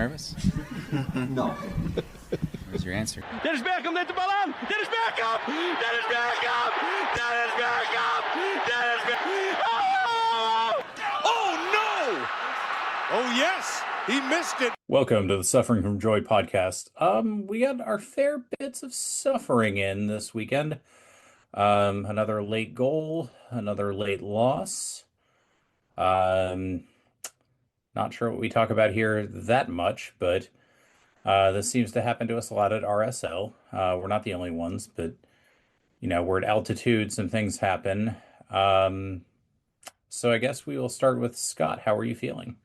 nervous? No. Where's your answer? Dennis Beckham, let the ball on! Dennis Beckham! Dennis Beckham! Dennis Beckham! Dennis Beckham! Oh! Oh, no! Oh, yes! He missed it. Welcome to the Suffering from Joy podcast. We got our fair bits of suffering in this weekend. Another late goal, another late loss. Not sure what we talk about here that much, but this seems to happen to us a lot at RSL. We're not the only ones, but we're at altitude, some things happen. So I guess we will start with Scott. How are you feeling?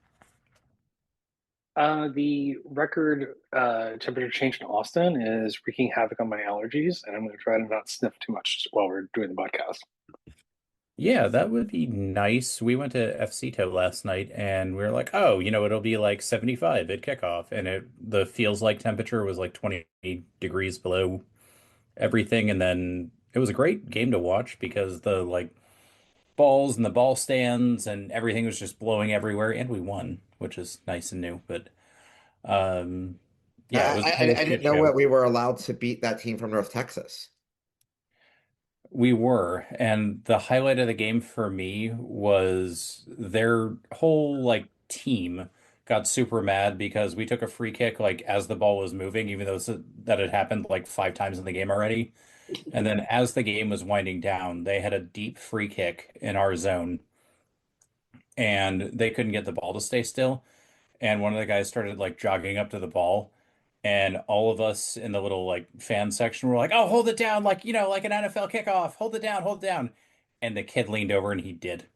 The record temperature change in Austin is wreaking havoc on my allergies, and I'm going to try to not sniff too much while we're doing the podcast. Yeah, that would be nice. We went to FCTO last night and we were like, oh, it'll be like 75 at kickoff. And the feels like temperature was like 20 degrees below everything. And then it was a great game to watch because the balls and the ball stands and everything was just blowing everywhere. And we won, which is nice and new. But yeah, it was I a didn't good know show. that we were allowed to beat that team from North Texas. We were, and the highlight of the game for me was their whole team got super mad because we took a free kick as the ball was moving, even though that had happened like 5 times in the game already. And then as the game was winding down, they had a deep free kick in our zone, and they couldn't get the ball to stay still. And one of the guys started jogging up to the ball, and all of us in the little fan section were like, "Oh, hold it down, like an NFL kickoff. Hold it down, hold it down." And the kid leaned over and he did.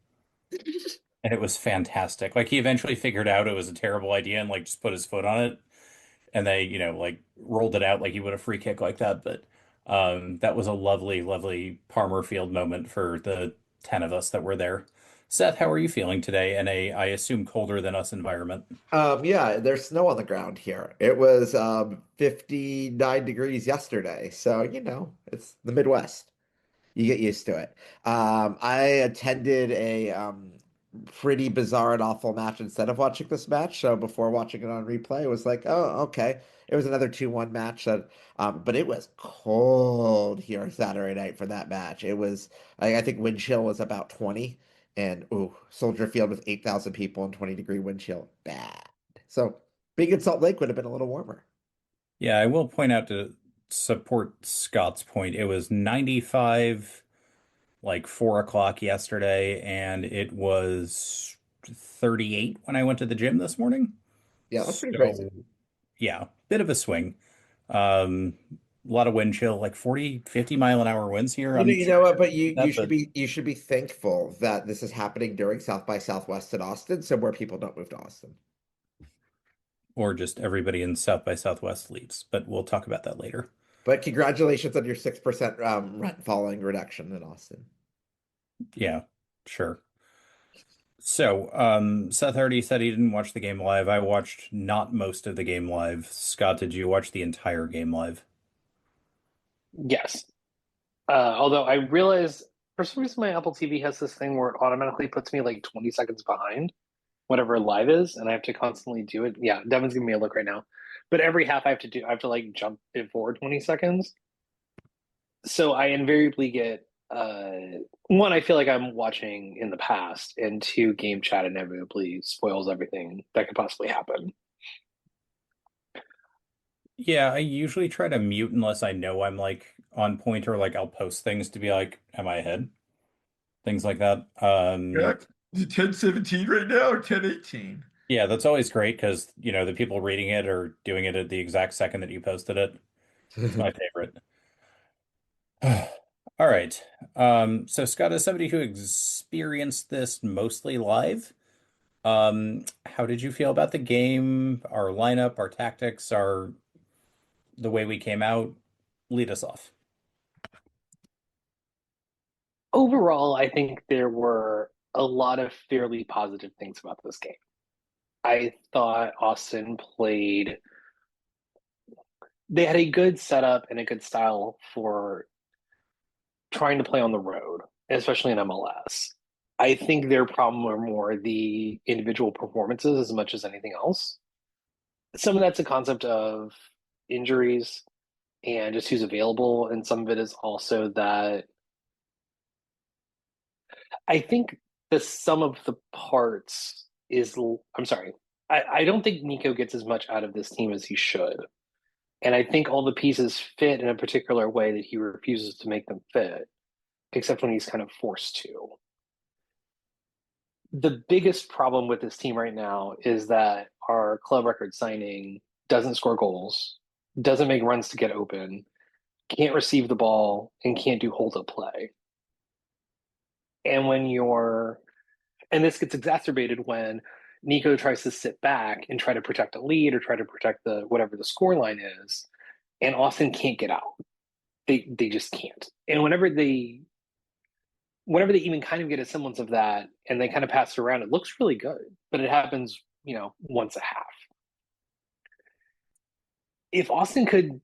And it was fantastic. He eventually figured out it was a terrible idea and just put his foot on it. And they, rolled it out like he would a free kick like that. But that was a lovely, lovely Palmer Field moment for the 10 of us that were there. Seth, how are you feeling today in a, I assume, colder than us environment? Yeah, there's snow on the ground here. It was 59 degrees yesterday, so it's the Midwest. You get used to it. I attended a pretty bizarre and awful match instead of watching this match. So before watching it on replay, it was like, oh, okay. It was another 2-1 match but it was cold here Saturday night for that match. It was, I think wind chill was about 20, and Soldier Field with 8,000 people and 20-degree wind chill, bad. So being in Salt Lake would have been a little warmer. Yeah, I will point out to support Scott's point, it was 95 4 o'clock yesterday, and it was 38 when I went to the gym this morning. Yeah, that's pretty So, crazy. yeah, bit of a swing. A lot of wind chill, 40, 50 mile an hour winds here. I'm You sure know what? But you should but be thankful that this is happening during South by Southwest in Austin, so more people don't move to Austin. or just everybody in South by Southwest leaves, but we'll talk about that later. But congratulations on your 6% rent falling reduction in Austin. Yeah, sure. So, Seth already said he didn't watch the game live. I watched not most of the game live. Scott, did you watch the entire game live? Yes. Although I realize for some reason my Apple TV has this thing where it automatically puts me like 20 seconds behind whatever live is, and I have to constantly do it. Yeah, Devin's giving me a look right now. But every half I have to jump it forward 20 seconds. So I invariably get one, I feel like I'm watching in the past, and two, game chat inevitably spoils everything that could possibly happen. Yeah, I usually try to mute unless I know I'm on point, or I'll post things to be like, am I ahead? Things like that. Yeah, is it 10:17 right now or 10:18? Yeah, that's always great because, the people reading it are doing it at the exact second that you posted it. It's my favorite. All right. So Scott, as somebody who experienced this mostly live, how did you feel about the game, our lineup, our tactics, the way we came out? Lead us off. Overall, I think there were a lot of fairly positive things about this game. I thought Austin they had a good setup and a good style for trying to play on the road, especially in MLS. I think their problem were more the individual performances as much as anything else. some of that's a concept of injuries and just who's available, and some of it is also that I think the sum of the parts is. I'm sorry. I don't think Nico gets as much out of this team as he should. And I think all the pieces fit in a particular way that he refuses to make them fit, except when he's kind of forced to. The biggest problem with this team right now is that our club record signing doesn't score goals, doesn't make runs to get open, can't receive the ball, and can't do hold up play. And when you're, and this gets exacerbated when Nico tries to sit back and try to protect a lead or try to protect the whatever the score line is, and Austin can't get out. They just can't. And whenever they even kind of get a semblance of that and they kind of pass it around, it looks really good, but it happens, once a half. If Austin could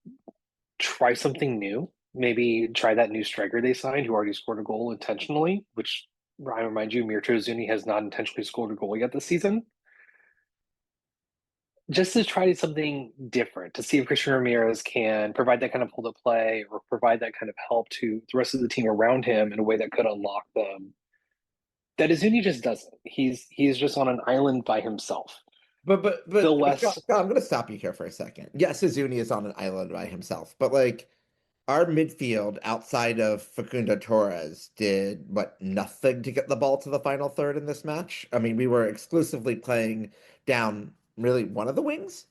try something new, maybe try that new striker they signed who already scored a goal intentionally, which I remind you, Mirto Zuni has not intentionally scored a goal yet this season. Just to try something different, to see if Christian Ramirez can provide that kind of hold up play or provide that kind of help to the rest of the team around him in a way that could unlock them. That Izuni just doesn't. He's just on an island by himself. But Phil West. Scott, I'm gonna stop you here for a second. Yes, Izuni is on an island by himself, but like our midfield outside of Facundo Torres did what, nothing to get the ball to the final third in this match. I mean, we were exclusively playing down really one of the wings.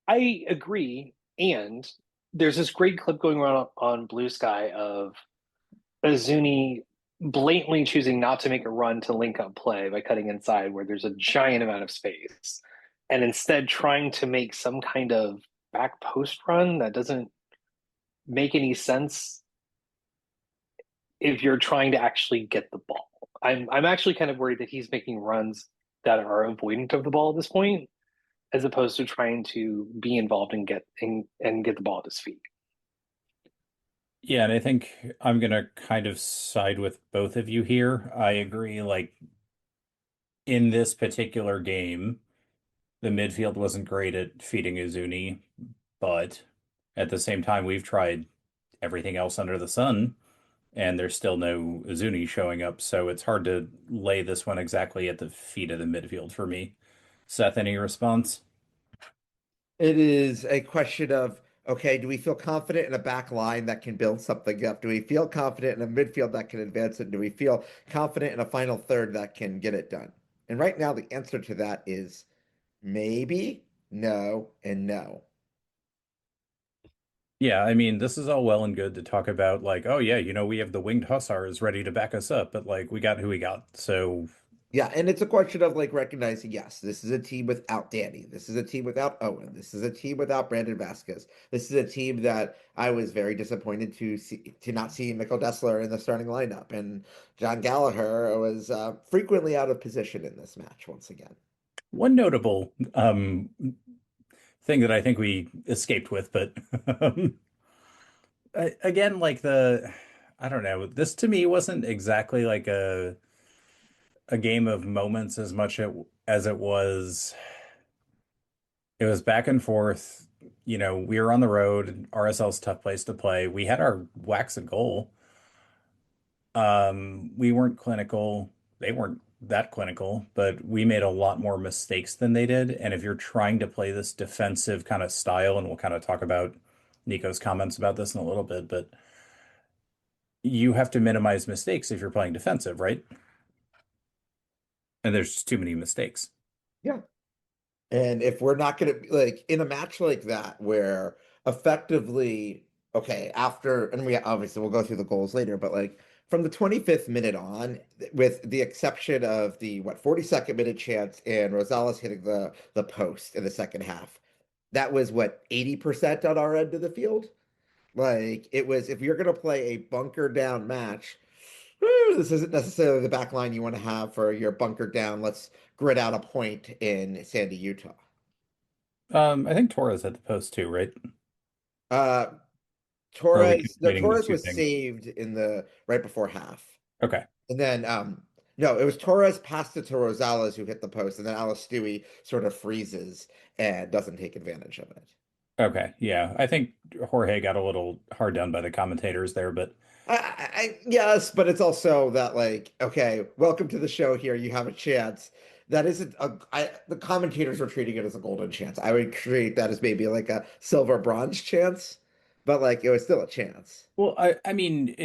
I agree. And there's this great clip going around on Blue Sky of Izuni blatantly choosing not to make a run to link up play by cutting inside where there's a giant amount of space, and instead trying to make some kind of back post run that doesn't make any sense if you're trying to actually get the ball. I'm actually kind of worried that he's making runs that are avoidant of the ball at this point, as opposed to trying to be involved and get the ball at his feet. Yeah, and I think I'm gonna kind of side with both of you here. I agree, like in this particular game, the midfield wasn't great at feeding Uzuni, but at the same time, we've tried everything else under the sun, and there's still no Uzuni showing up, so it's hard to lay this one exactly at the feet of the midfield for me. Seth, any response? It is a question of, okay, do we feel confident in a back line that can build something up? Do we feel confident in a midfield that can advance it? Do we feel confident in a final third that can get it done? And right now, the answer to that is maybe, no, and no. Yeah, I mean, this is all well and good to talk about, like, oh yeah, we have the winged hussars ready to back us up, but like, we got who we got. So Yeah, and it's a question of like recognizing, yes, this is a team without Danny. This is a team without Owen. This is a team without Brandon Vasquez. This is a team that I was very disappointed to not see Mikkel Dessler in the starting lineup, and John Gallagher was frequently out of position in this match once again. one notable thing that I think we escaped with, but again, like I don't know, this to me wasn't exactly like a game of moments as much as it was back and forth. We were on the road. RSL's a tough place to play. We had our whacks at goal. We weren't clinical. They weren't that clinical, but we made a lot more mistakes than they did. And if you're trying to play this defensive kind of style, and we'll kind of talk about Nico's comments about this in a little bit, but you have to minimize mistakes if you're playing defensive, right? And there's just too many mistakes. Yeah. And if we're not going to like in a match like that, where effectively, okay, after, and we obviously we'll go through the goals later, but like from the 25th minute on, with the exception of the 42nd minute chance and Rosales hitting the post in the second half, that was what, 80% on our end of the field? Like it was, if you're going to play a bunker down match, this isn't necessarily the back line you want to have for your bunker down. Let's grit out a point in Sandy, Utah. I think Torres had the post too, right? Uh, Or are we Torres, no, conflating the Torres two was things? saved in the right before half, Okay. and then No, it was Torres passed it to Rosales who hit the post, and then Alice Stewie sort of freezes and doesn't take advantage of it. Okay, yeah. I think Jorge got a little hard done by the commentators there, but Yes, but it's also that like, okay, welcome to the show here. You have a chance. That isn't the commentators were treating it as a golden chance. I would treat that as maybe like a silver bronze chance, but like it was still a chance. well, I mean,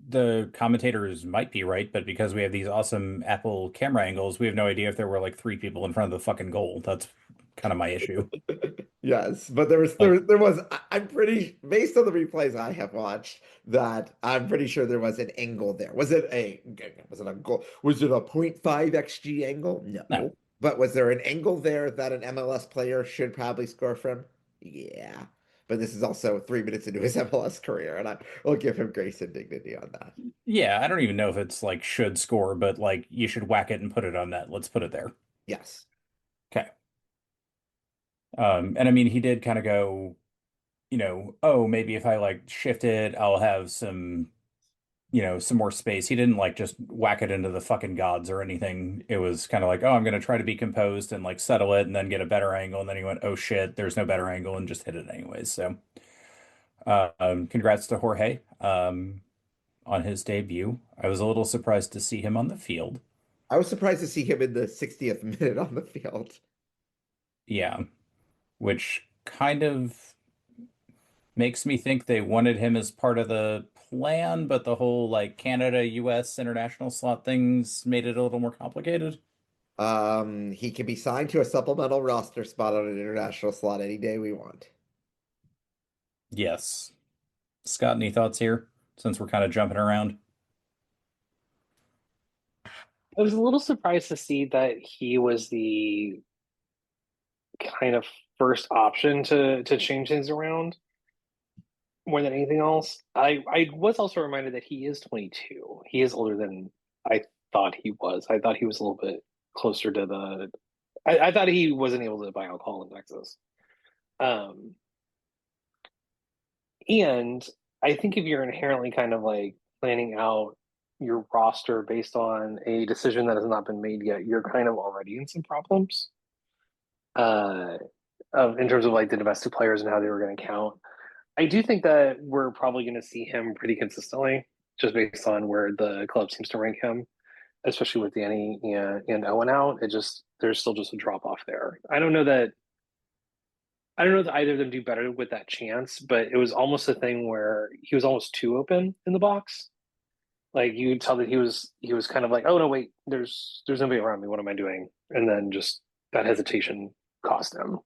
the commentators might be right, but because we have these awesome Apple camera angles, we have no idea if there were like three people in front of the fucking goal. That's kind of my issue. Yes, but Like, there was I'm pretty based on the replays I have watched that I'm pretty sure there was an angle there. Was it a goal? Was it a 0.5 XG angle? no. No. But was there an angle there that an MLS player should probably score from? Yeah. But this is also 3 minutes into his MLS career, and will give him grace and dignity on that. Yeah, I don't even know if it's like should score, but like you should whack it and put it on net. Let's put it there. Yes. Okay. And I mean, he did kind of go, oh, maybe if I like shift it, I'll have some more space. He didn't like just whack it into the fucking gods or anything. It was kind of like, oh, I'm going to try to be composed and like settle it and then get a better angle. And then he went, oh shit, there's no better angle and just hit it anyways. So, congrats to Jorge, on his debut. I was a little surprised to see him on the field. I was surprised to see him in the 60th minute on the field. Yeah, which kind of makes me think they wanted him as part of the plan, but the whole like Canada, US international slot things made it a little more complicated. He can be signed to a supplemental roster spot on an international slot any day we want. Yes. Scott, any thoughts here since we're kind of jumping around? I was a little surprised to see that he was the kind of first option to change things around more than anything else. I was also reminded that he is 22. He is older than I thought he was. I thought he was a little bit closer to the. I thought he wasn't able to buy alcohol in Texas. Um, and I think if you're inherently kind of like planning out your roster based on a decision that has not been made yet, you're kind of already in some problems. Uh, in terms of like the domestic players and how they were going to count. I do think that we're probably going to see him pretty consistently, just based on where the club seems to rank him, especially with Danny and Owen out. There's still just a drop off there. I don't know that either of them do better with that chance, but it was almost a thing where he was almost too open in the box. Like you could tell that he was kind of like, oh no, wait, there's nobody around me. What am I doing? And then just that hesitation cost him.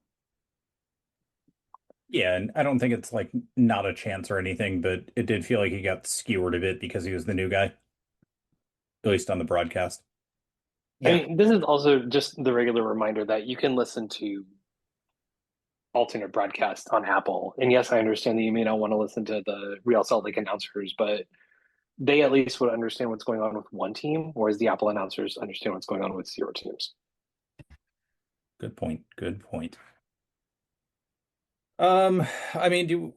Yeah, and I don't think it's like not a chance or anything, but it did feel like he got skewered a bit because he was the new guy, at least on the broadcast. I Yeah. mean, this is also just the regular reminder that you can listen to alternate broadcast on Apple. And yes, I understand that you may not want to listen to the Real Salt Lake announcers, but they at least would understand what's going on with one team, whereas the Apple announcers understand what's going on with zero teams. Good point. Good point. Um, I mean,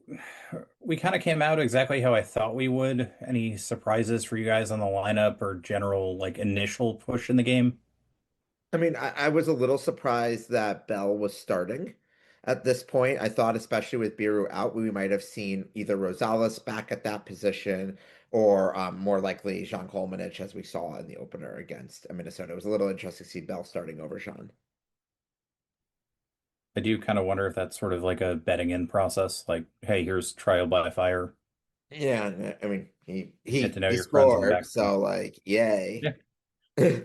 we kind of came out exactly how I thought we would. Any surprises for you guys on the lineup or general like initial push in the game? I mean, I was a little surprised that Bell was starting at this point. I thought, especially with Biru out, we might have seen either Rosales back at that position or more likely Jean Kolmanich, as we saw in the opener against Minnesota. It was a little interesting to see Bell starting over Jean. I do kind of wonder if that's sort of like a betting in process, like, hey, here's trial by fire. Yeah, I mean, Get to know he your friends in the scored, backfield. so like, yay. Yeah.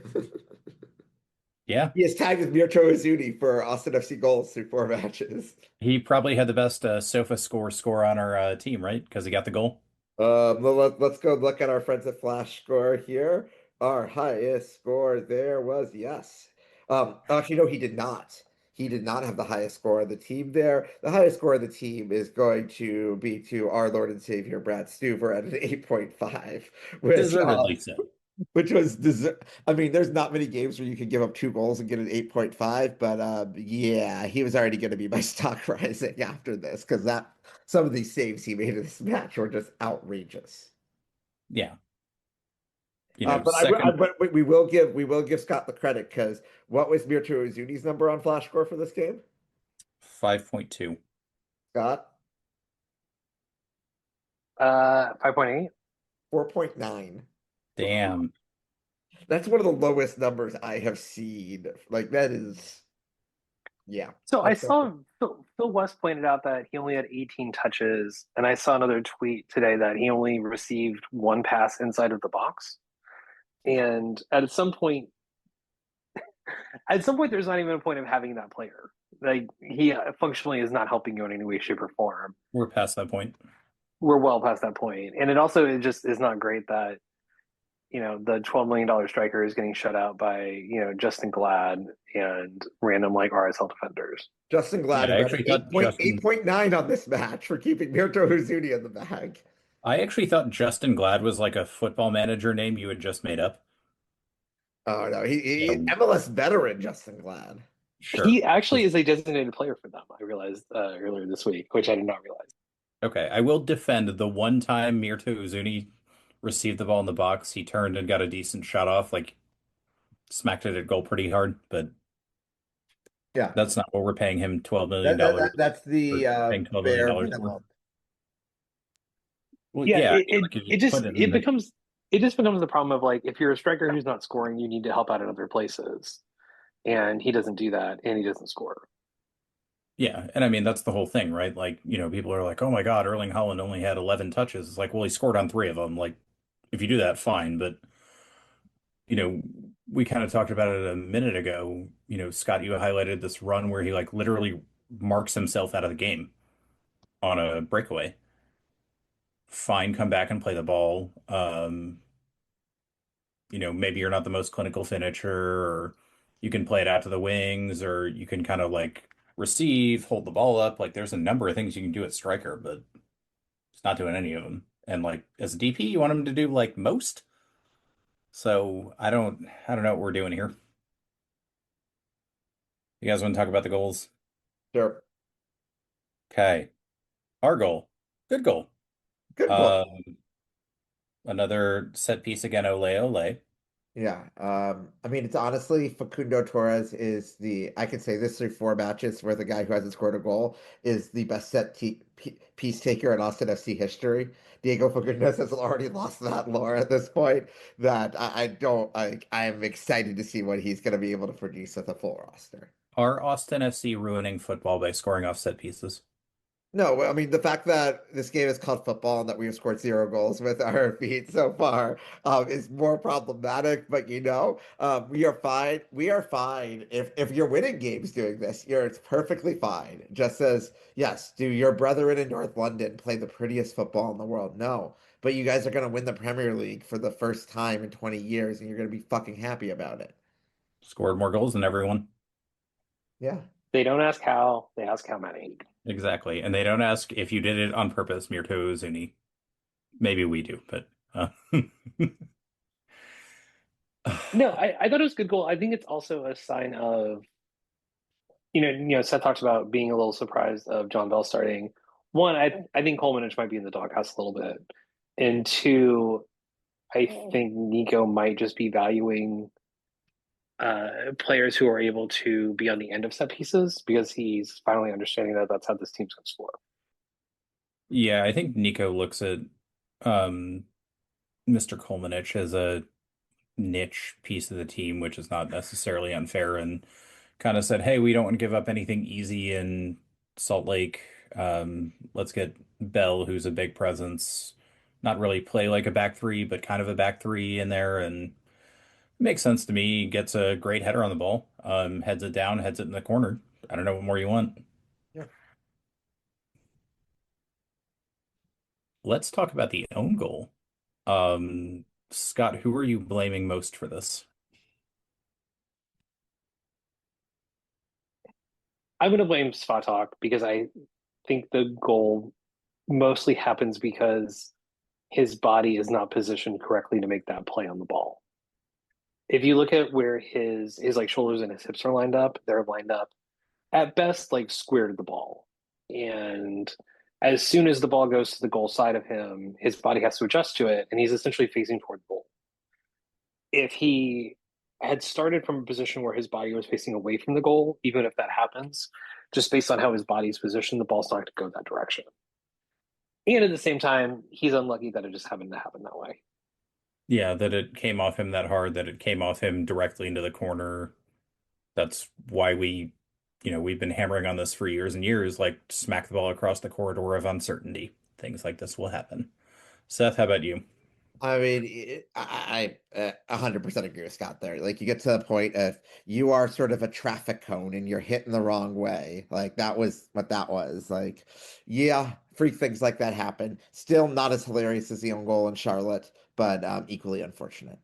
Yeah. He is tagged with Mirto Izuni for Austin FC goals through 4 matches. He probably had the best sofa score on our team, right? Because he got the goal. Let's go look at our friends at Flash Score here. Our highest score there was yes. Actually, no, he did not. He did not have the highest score of the team there. The highest score of the team is going to be to our Lord and Savior Brad Stuver at an 8.5, Deservedly so. which was I mean, there's not many games where you can give up 2 goals and get an 8.5, but yeah, he was already going to be my stock rising after this because that some of these saves he made in this match were just outrageous. Yeah. second but we will give Scott the credit because what was Mirto Uzuni's number on Flash Score for this game? 5.2. Scott, 5.8. 4.9. Damn. That's one of the lowest numbers I have seen. Like that is, yeah. So I That's saw Phil West pointed out that he only had 18 touches, and I saw another tweet today that he only received one pass inside of the box. And at some point, there's not even a point of having that player. Like he functionally is not helping you in any way, shape, or form. We're past that point. We're well past that point, and it just is not great that the $12 million striker is getting shut out by Justin Glad and random like RSL defenders. Justin Glad Yeah, I got actually thought 8.9 on this match for keeping Mirto Uzuni in the bag. I actually thought Justin Glad was like a football manager name you had just made up. Oh no, he MLS veteran Justin Glad. Sure. He actually is a designated player for them. I realized earlier this week, which I did not realize. Okay, I will defend the one time Mirto Uzuni received the ball in the box, he turned and got a decent shot off, like smacked it at goal pretty hard, but Yeah, that's not what we're paying him $12 million. that's the Paying $12 bare million for. minimum. Well, Yeah, yeah, it just becomes the problem of like if you're a striker who's not scoring, you need to help out in other places, and he doesn't do that, and he doesn't score. Yeah, and I mean that's the whole thing, right? Like, people are like, "Oh my God, Erling Haaland only had 11 touches." It's like, well, he scored on 3 of them. Like, if you do that, fine, but we kind of talked about it a minute ago. Scott, you highlighted this run where he like literally marks himself out of the game on a breakaway. Fine, come back and play the ball. Maybe you're not the most clinical finisher, or you can play it out to the wings, or you can kind of like receive, hold the ball up. Like there's a number of things you can do at striker, but it's not doing any of them. And like as a DP, you want him to do like most. So I don't know what we're doing here. You guys want to talk about the goals? Sure. Okay. Our goal. Good goal. Good goal. Another set piece again, ole ole. Yeah. I mean, it's honestly Facundo Torres is I can say this through 4 matches where the guy who hasn't scored a goal is the best piece taker in Austin FC history. Diego Fagundez has already lost that lore at this point that I don't like. I am excited to see what he's going to be able to produce with a full roster. Are Austin FC ruining football by scoring off set pieces? No, I mean the fact that this game is called football and that we have scored 0 goals with our feet so far is more problematic. But we are fine. We are fine if you're winning games doing this. It's perfectly fine. Just as yes, do your brethren in North London play the prettiest football in the world? No, but you guys are going to win the Premier League for the first time in 20 years, and you're going to be fucking happy about it. Scored more goals than everyone. Yeah. They don't ask how; they ask how many. Exactly. And they don't ask if you did it on purpose, Mirto Uzuni. Maybe we do, but No, I thought it was a good goal. I think it's also a sign of, Seth talks about being a little surprised of John Bell starting. One, I think Colemanich might be in the doghouse a little bit. And two, I think Nico might just be valuing players who are able to be on the end of set pieces because he's finally understanding that that's how this team's going to score. yeah, I think Nico looks at Mr. Colemanich as a niche piece of the team, which is not necessarily unfair, and kind of said, hey, we don't want to give up anything easy in Salt Lake. Let's get Bell, who's a big presence, not really play like a back three, but kind of a back three in there, and makes sense to me. Gets a great header on the ball, heads it down, heads it in the corner. I don't know what more you want. Yeah. Let's talk about the own goal. Scott, who are you blaming most for this? I'm going to blame Svatok because I think the goal mostly happens because his body is not positioned correctly to make that play on the ball. If you look at where his like shoulders and his hips are lined up, they're lined up at best like square to the ball. And as soon as the ball goes to the goal side of him, his body has to adjust to it, and he's essentially facing toward the goal. if he had started from a position where his body was facing away from the goal, even if that happens, just based on how his body's positioned, the ball's not going to go that direction. And at the same time, he's unlucky that it just happened to happen that way. Yeah, that it came off him that hard, that it came off him directly into the corner. That's why we've been hammering on this for years and years, like smack the ball across the corridor of uncertainty. Things like this will happen. Seth, how about you? I mean, I 100% agree with Scott there. Like, you get to the point of you are sort of a traffic cone and you're hitting the wrong way. Like, that was what that was. Like, yeah, freak things like that happen. Still not as hilarious as the own goal in Charlotte, but equally unfortunate.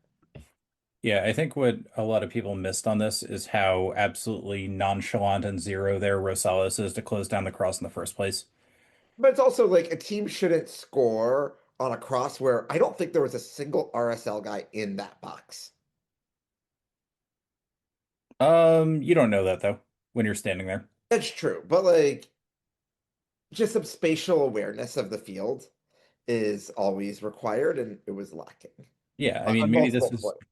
Yeah, I think what a lot of people missed on this is how absolutely nonchalant and zero there Rosales is to close down the cross in the first place. But it's also like a team shouldn't score on a cross where I don't think there was a single RSL guy in that box. You don't know that though when you're standing there. That's true, but like just some spatial awareness of the field is always required, and it was lacking Yeah, I mean on maybe multiple points.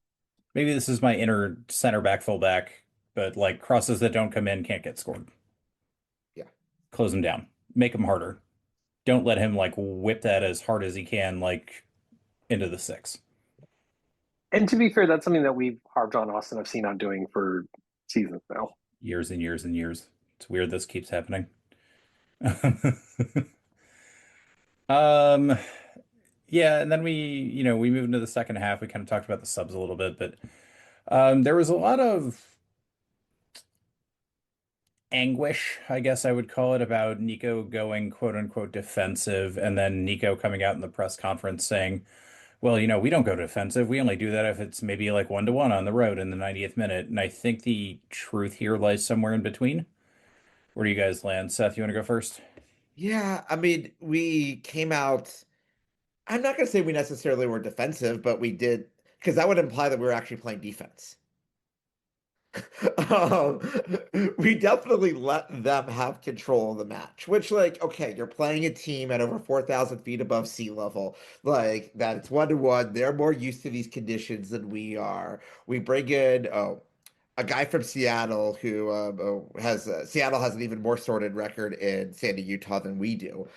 maybe this is my inner center back fullback, but like crosses that don't come in can't get scored. Yeah. Close him down. Make him harder. Don't let him like whip that as hard as he can like into the six. And to be fair, that's something that we've harped on Austin FC not doing for seasons now. Years and years and years. It's weird this keeps happening. Um, yeah, and then we moved into the second half. We kind of talked about the subs a little bit, but there was a lot of anguish, I guess I would call it, about Nico going quote unquote defensive, and then Nico coming out in the press conference saying, well, we don't go defensive. We only do that if it's maybe like 1-1 on the road in the 90th minute. And I think the truth here lies somewhere in between. Where do you guys land? Seth, you want to go first? Yeah, I mean, we came out. I'm not going to say we necessarily were defensive, but we did, because that would imply that we were actually playing defense. um, we definitely let them have control of the match, which, like, okay, you're playing a team at over 4,000 feet above sea level, like that. It's 1-1. They're more used to these conditions than we are. We bring in a guy from Seattle who has Seattle has an even more sordid record in Sandy, Utah than we do.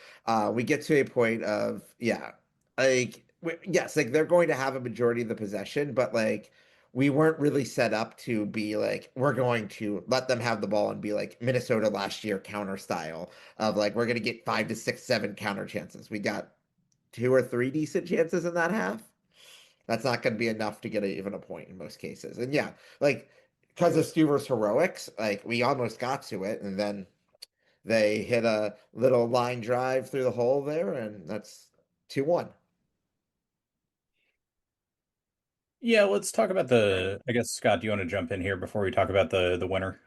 We get to a point of, yeah, like yes, like they're going to have a majority of the possession, but like we weren't really set up to be like we're going to let them have the ball and be like Minnesota last year counter style of like we're going to get 5 to 6, 7 counter chances. We got 2 or 3 decent chances in that half. That's not going to be enough to get even a point in most cases. And yeah, like because of Stuver's heroics, like we almost got to it, and then they hit a little line drive through the hole there, and that's 2-1. Yeah, let's talk about I guess, Scott, do you want to jump in here before we talk about the winner?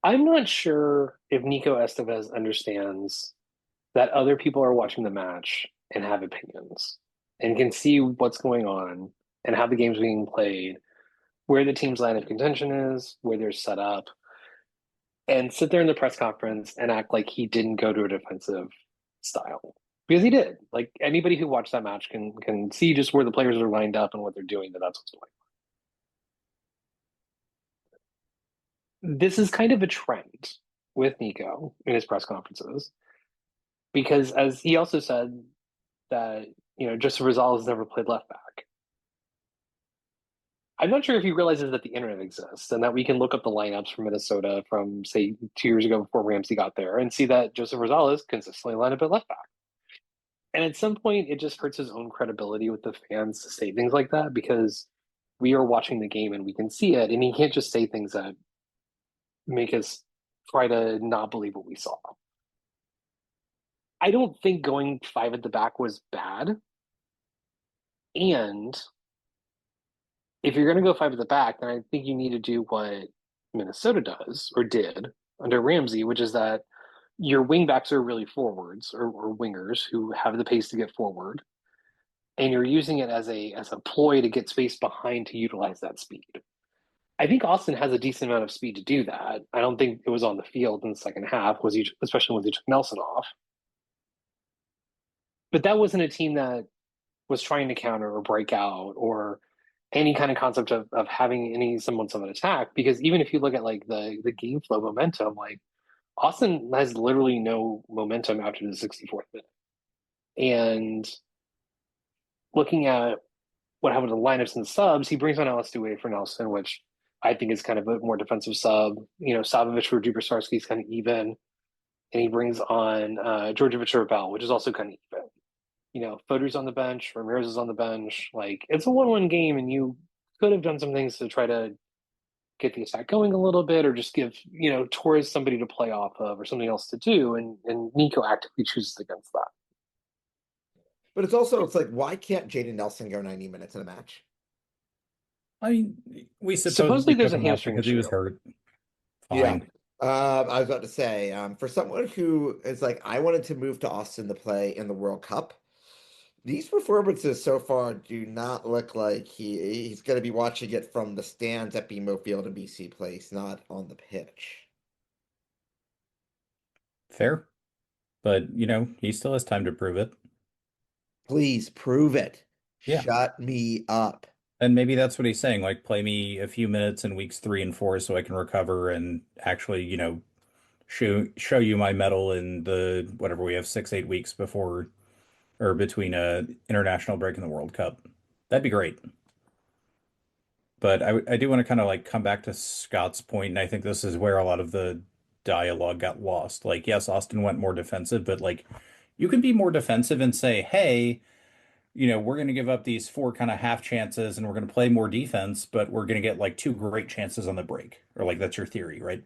I'm not sure if Nico Estevez understands that other people are watching the match and have opinions and can see what's going on and how the game's being played, where the team's line of contention is, where they're set up, and sit there in the press conference and act like he didn't go to a defensive style. Because he did. Like anybody who watched that match can see just where the players are lined up and what they're doing, that's what's going on. This is kind of a trend with Nico in his press conferences. Because as he also said that, Joseph Rosales never played left back. I'm not sure if he realizes that the internet exists and that we can look up the lineups from Minnesota from, say, 2 years ago before Ramsey got there and see that Joseph Rosales consistently lined up at left back. And at some point, it just hurts his own credibility with the fans to say things like that because we are watching the game and we can see it. And he can't just say things that make us try to not believe what we saw. I don't think going 5 at the back was bad. And if you're going to go 5 at the back, then I think you need to do what Minnesota does or did under Ramsey, which is that your wingbacks are really forwards or wingers who have the pace to get forward, and you're using it as a ploy to get space behind to utilize that speed. I think Austin has a decent amount of speed to do that. I don't think it was on the field in the second half, especially when they took Nelson off. But that wasn't a team that was trying to counter or break out or any kind of concept of having any semblance of an attack. Because even if you look at like the game flow momentum, like Austin has literally no momentum after the 64th minute. And looking at what happened to the lineups and subs, he brings on Alistair for Nelson, which I think is kind of a more defensive sub. Savovich for Dubrsarski is kind of even. And he brings on Djordjevic or Bell, which is also kind of even. Fodor's on the bench, Ramirez is on the bench. Like, it's a 1-1 game, and you could have done some things to try to get the attack going a little bit, or just give, Torres somebody to play off of or something else to do. And Nico actively chooses against that. But it's like, why can't Jaden Nelson go 90 minutes in a match? I mean, we Supposedly there's a took him off hamstring because he was issue. hurt. Yeah. Fine. I was about to say, for someone who is like, I wanted to move to Austin to play in the World Cup, these performances so far do not look like he's going to be watching it from the stands at BMO Field in BC Place, not on the pitch. Fair. But, he still has time to prove it. Please prove it. Yeah. Shut me up. And maybe that's what he's saying, like, play me a few minutes in weeks 3 and 4 so I can recover and actually, show you my medal in the, whatever we have, 6-8 weeks before or between a international break in the World Cup. That'd be great. But I do want to kind of like come back to Scott's point, and I think this is where a lot of the dialogue got lost. Like, yes, Austin went more defensive, but like you can be more defensive and say, hey, we're going to give up these 4 kind of half chances and we're going to play more defense, but we're going to get like 2 great chances on the break. Or like that's your theory, right?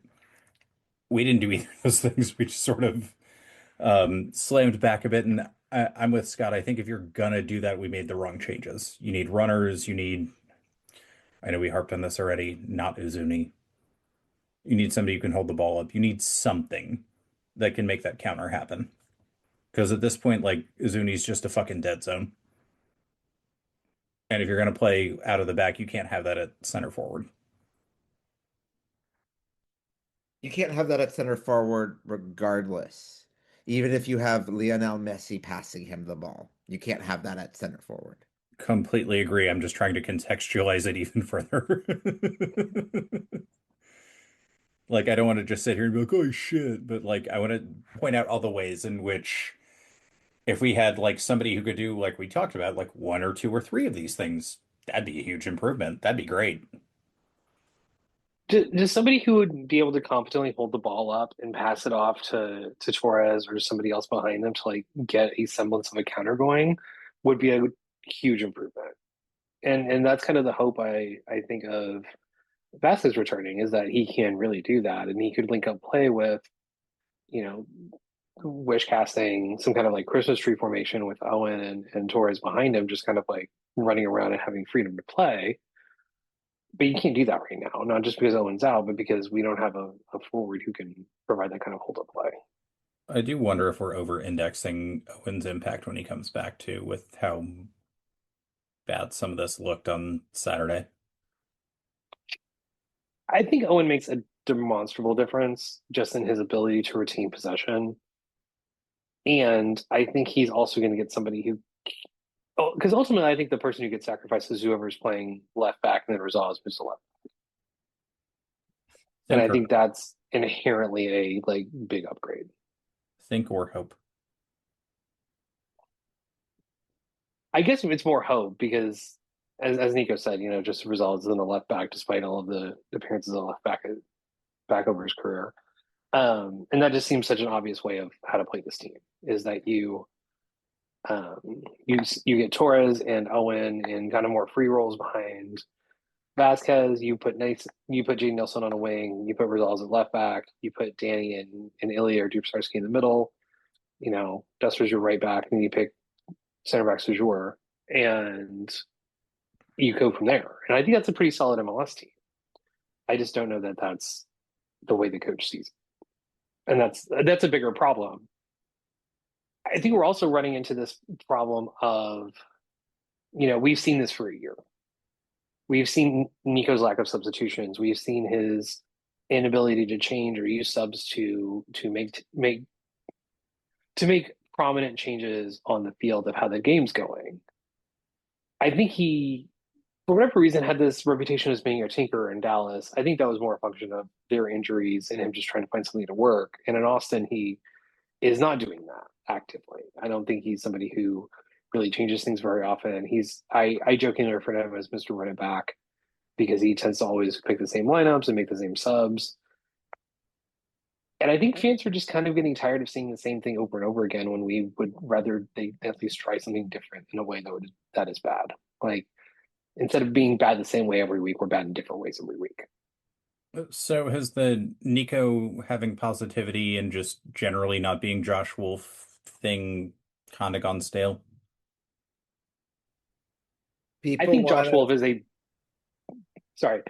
We didn't do either of those things. We just sort of slammed back a bit. And I'm with Scott. I think if you're going to do that, we made the wrong changes. You need runners. I know we harped on this already, not Uzuni. You need somebody who can hold the ball up. You need something that can make that counter happen. Because at this point, like, Uzuni's just a fucking dead zone. And if you're going to play out of the back, you can't have that at center forward. You can't have that at center forward regardless. Even if you have Lionel Messi passing him the ball, you can't have that at center forward. Completely agree. I'm just trying to contextualize it even further. Like, I don't want to just sit here and be like, oh shit. But like, I want to point out all the ways in which if we had like somebody who could do, like we talked about, like 1 or 2 or 3 of these things, that'd be a huge improvement. That'd be great. Just somebody who would be able to competently hold the ball up and pass it off to Torres or somebody else behind them to like get a semblance of a counter going would be a huge improvement. And that's kind of the hope I think of Vasquez returning, is that he can really do that, and he could link up play with, wish casting, some kind of like Christmas tree formation with Owen and Torres behind him, just kind of like running around and having freedom to play. But you can't do that right now, not just because Owen's out, but because we don't have a forward who can provide that kind of hold up play. I do wonder if we're over-indexing Owen's impact when he comes back too, with how bad some of this looked on Saturday. I think Owen makes a demonstrable difference just in his ability to retain possession. And I think he's also going to get somebody who, because ultimately I think the person who gets sacrificed is whoever's playing left back, and then Rosales moves to left back. And I think that's inherently a like big upgrade. Think or hope. I guess it's more hope because, as Nico said, just Rosales in the left back despite all of the appearances of left back over his career. And that just seems such an obvious way of how to play this team, is that you get Torres and Owen in kind of more free roles behind Vasquez. You put Jaden Nelson on a wing. You put Rosales at left back. You put Danny and Ilya or Dubsarski in the middle. Duster's your right back, and you pick center back Sejour, and you go from there. And I think that's a pretty solid MLS team. I just don't know that that's the way the coach sees it. And that's a bigger problem. I think we're also running into this problem of, we've seen this for a year. We've seen Nico's lack of substitutions. We've seen his inability to change or use subs to make prominent changes on the field of how the game's going. I think he, for whatever reason, had this reputation as being a tinkerer in Dallas. I think that was more a function of their injuries and him just trying to find something to work. And in Austin, he is not doing that actively. I don't think he's somebody who really changes things very often. I jokingly refer to him as Mr. Run It Back because he tends to always pick the same lineups and make the same subs. And I think fans are just kind of getting tired of seeing the same thing over and over again when we would rather they at least try something different in a way that is bad. Like instead of being bad the same way every week, we're bad in different ways every week. So has the Nico having positivity and just generally not being Josh Wolf thing kind of gone stale? I People think want Josh to. Wolf is a sorry.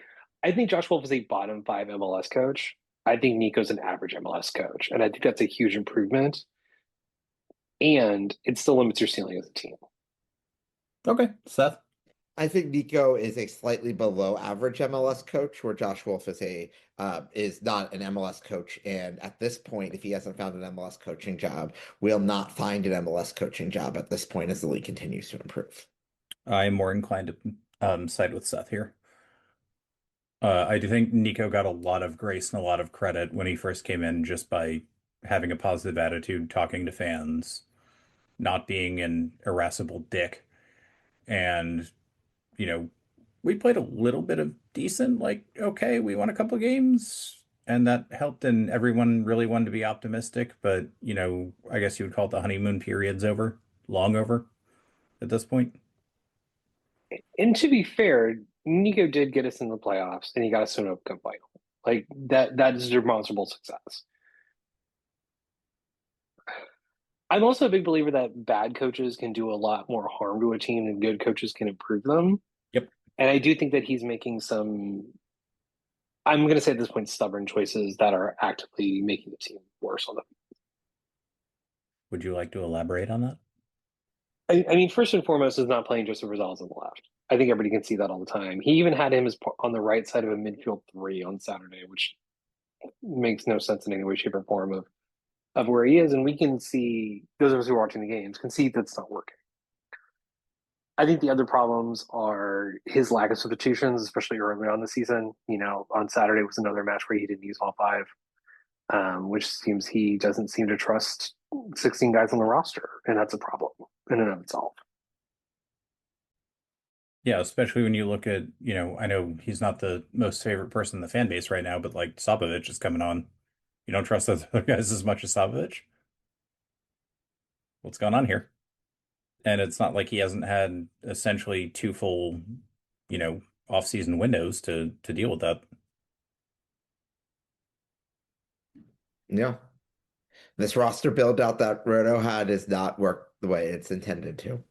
I think Josh Wolf is a bottom five MLS coach. I think Nico's an average MLS coach, and I think that's a huge improvement. And it still limits your ceiling as a team. Okay, Seth. I think Nico is a slightly below average MLS coach, where Josh Wolf is not an MLS coach. And at this point, if he hasn't found an MLS coaching job, will not find an MLS coaching job at this point as the league continues to improve. I'm more inclined to side with Seth here. I do think Nico got a lot of grace and a lot of credit when he first came in just by having a positive attitude, talking to fans, not being an irascible dick. And, you know, we played a little bit of decent, like, okay, we won a couple games, and that helped, and everyone really wanted to be optimistic. But, I guess you would call it the honeymoon period's over, long over at this point. And to be fair, Nico did get us in the playoffs, and he got us to an Cup final. Like that is a demonstrable success. I'm also a big believer that bad coaches can do a lot more harm to a team than good coaches can improve them. Yep. And I do think that he's making some, I'm going to say at this point, stubborn choices that are actively making the team worse on them. Would you like to elaborate on that? I mean, first and foremost is not playing Joseph Rosales on the left. I think everybody can see that all the time. He even had him as on the right side of a midfield three on Saturday, which makes no sense in any way, shape, or form of where he is. And we can see, those of us who are watching the games can see that's not working. I think the other problems are his lack of substitutions, especially early on the season. On Saturday was another match where he didn't use all five, which seems he doesn't seem to trust 16 guys on the roster, and that's a problem in and of itself. Yeah, especially when you look at, I know he's not the most favorite person in the fan base right now, but like Sabovic is coming on. You don't trust those other guys as much as Sabovic? What's going on here? And it's not like he hasn't had essentially two full, off-season windows to deal with that. Yeah. This roster build out that Roto had is not worked the way it's intended to.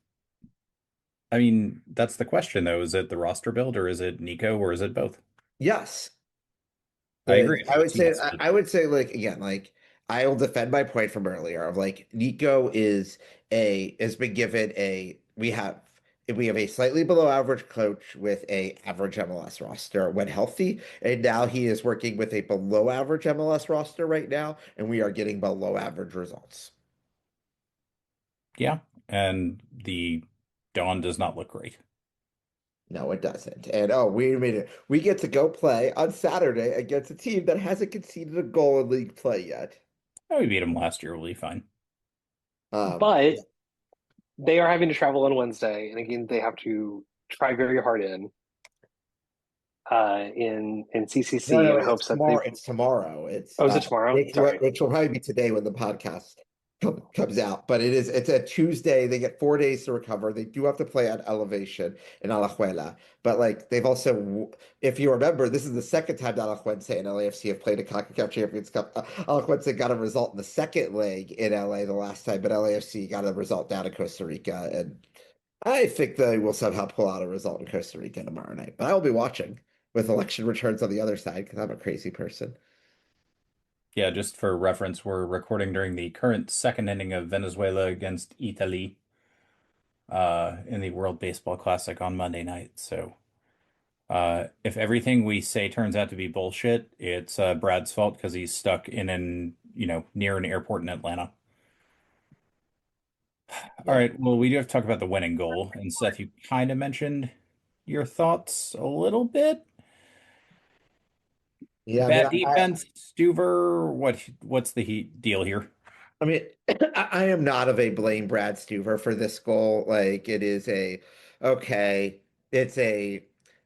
I mean, that's the question though. Is it the roster build or is it Nico or is it both? Yes. I agree. I would say like again, like I will defend my point from earlier of like Nico has been given we have a slightly below average coach with a average MLS roster when healthy, and now he is working with a below average MLS roster right now, and we are getting below average results. Yeah, and the Dawn does not look great. No, it doesn't. And oh, wait a minute. We get to go play on Saturday against a team that hasn't conceded a goal in league play yet. Oh, we beat him last year. We'll be fine. But they are having to travel on Wednesday, and again, they have to try very hard in CCC No, in hopes that it's tomorrow. It's is it tomorrow? which will probably be today when the podcast comes out. But it's a Tuesday. They get 4 days to recover. They do have to play at elevation in Alajuela. But like they've also, if you remember, this is the second time that Alajuelense and LAFC have played a CONCACAF Champions Cup. Alajuelense got a result in the second leg in LA the last time, but LAFC got a result down in Costa Rica. And I think they will somehow pull out a result in Costa Rica tomorrow night. But I will be watching with election returns on the other side because I'm a crazy person. Yeah, just for reference, we're recording during the current second inning of Venezuela against Italy in the World Baseball Classic on Monday night. So if everything we say turns out to be bullshit, it's Brad's fault because he's stuck in near an airport in Atlanta. All Yeah. right. Well, we do have to talk about the winning goal. And Seth, you kind of mentioned your thoughts a little bit. Yeah, I mean, Bad defense, Stuver. What's the deal here? I mean, I am not of a blame Brad Stuver for this goal. Like, it is okay, it's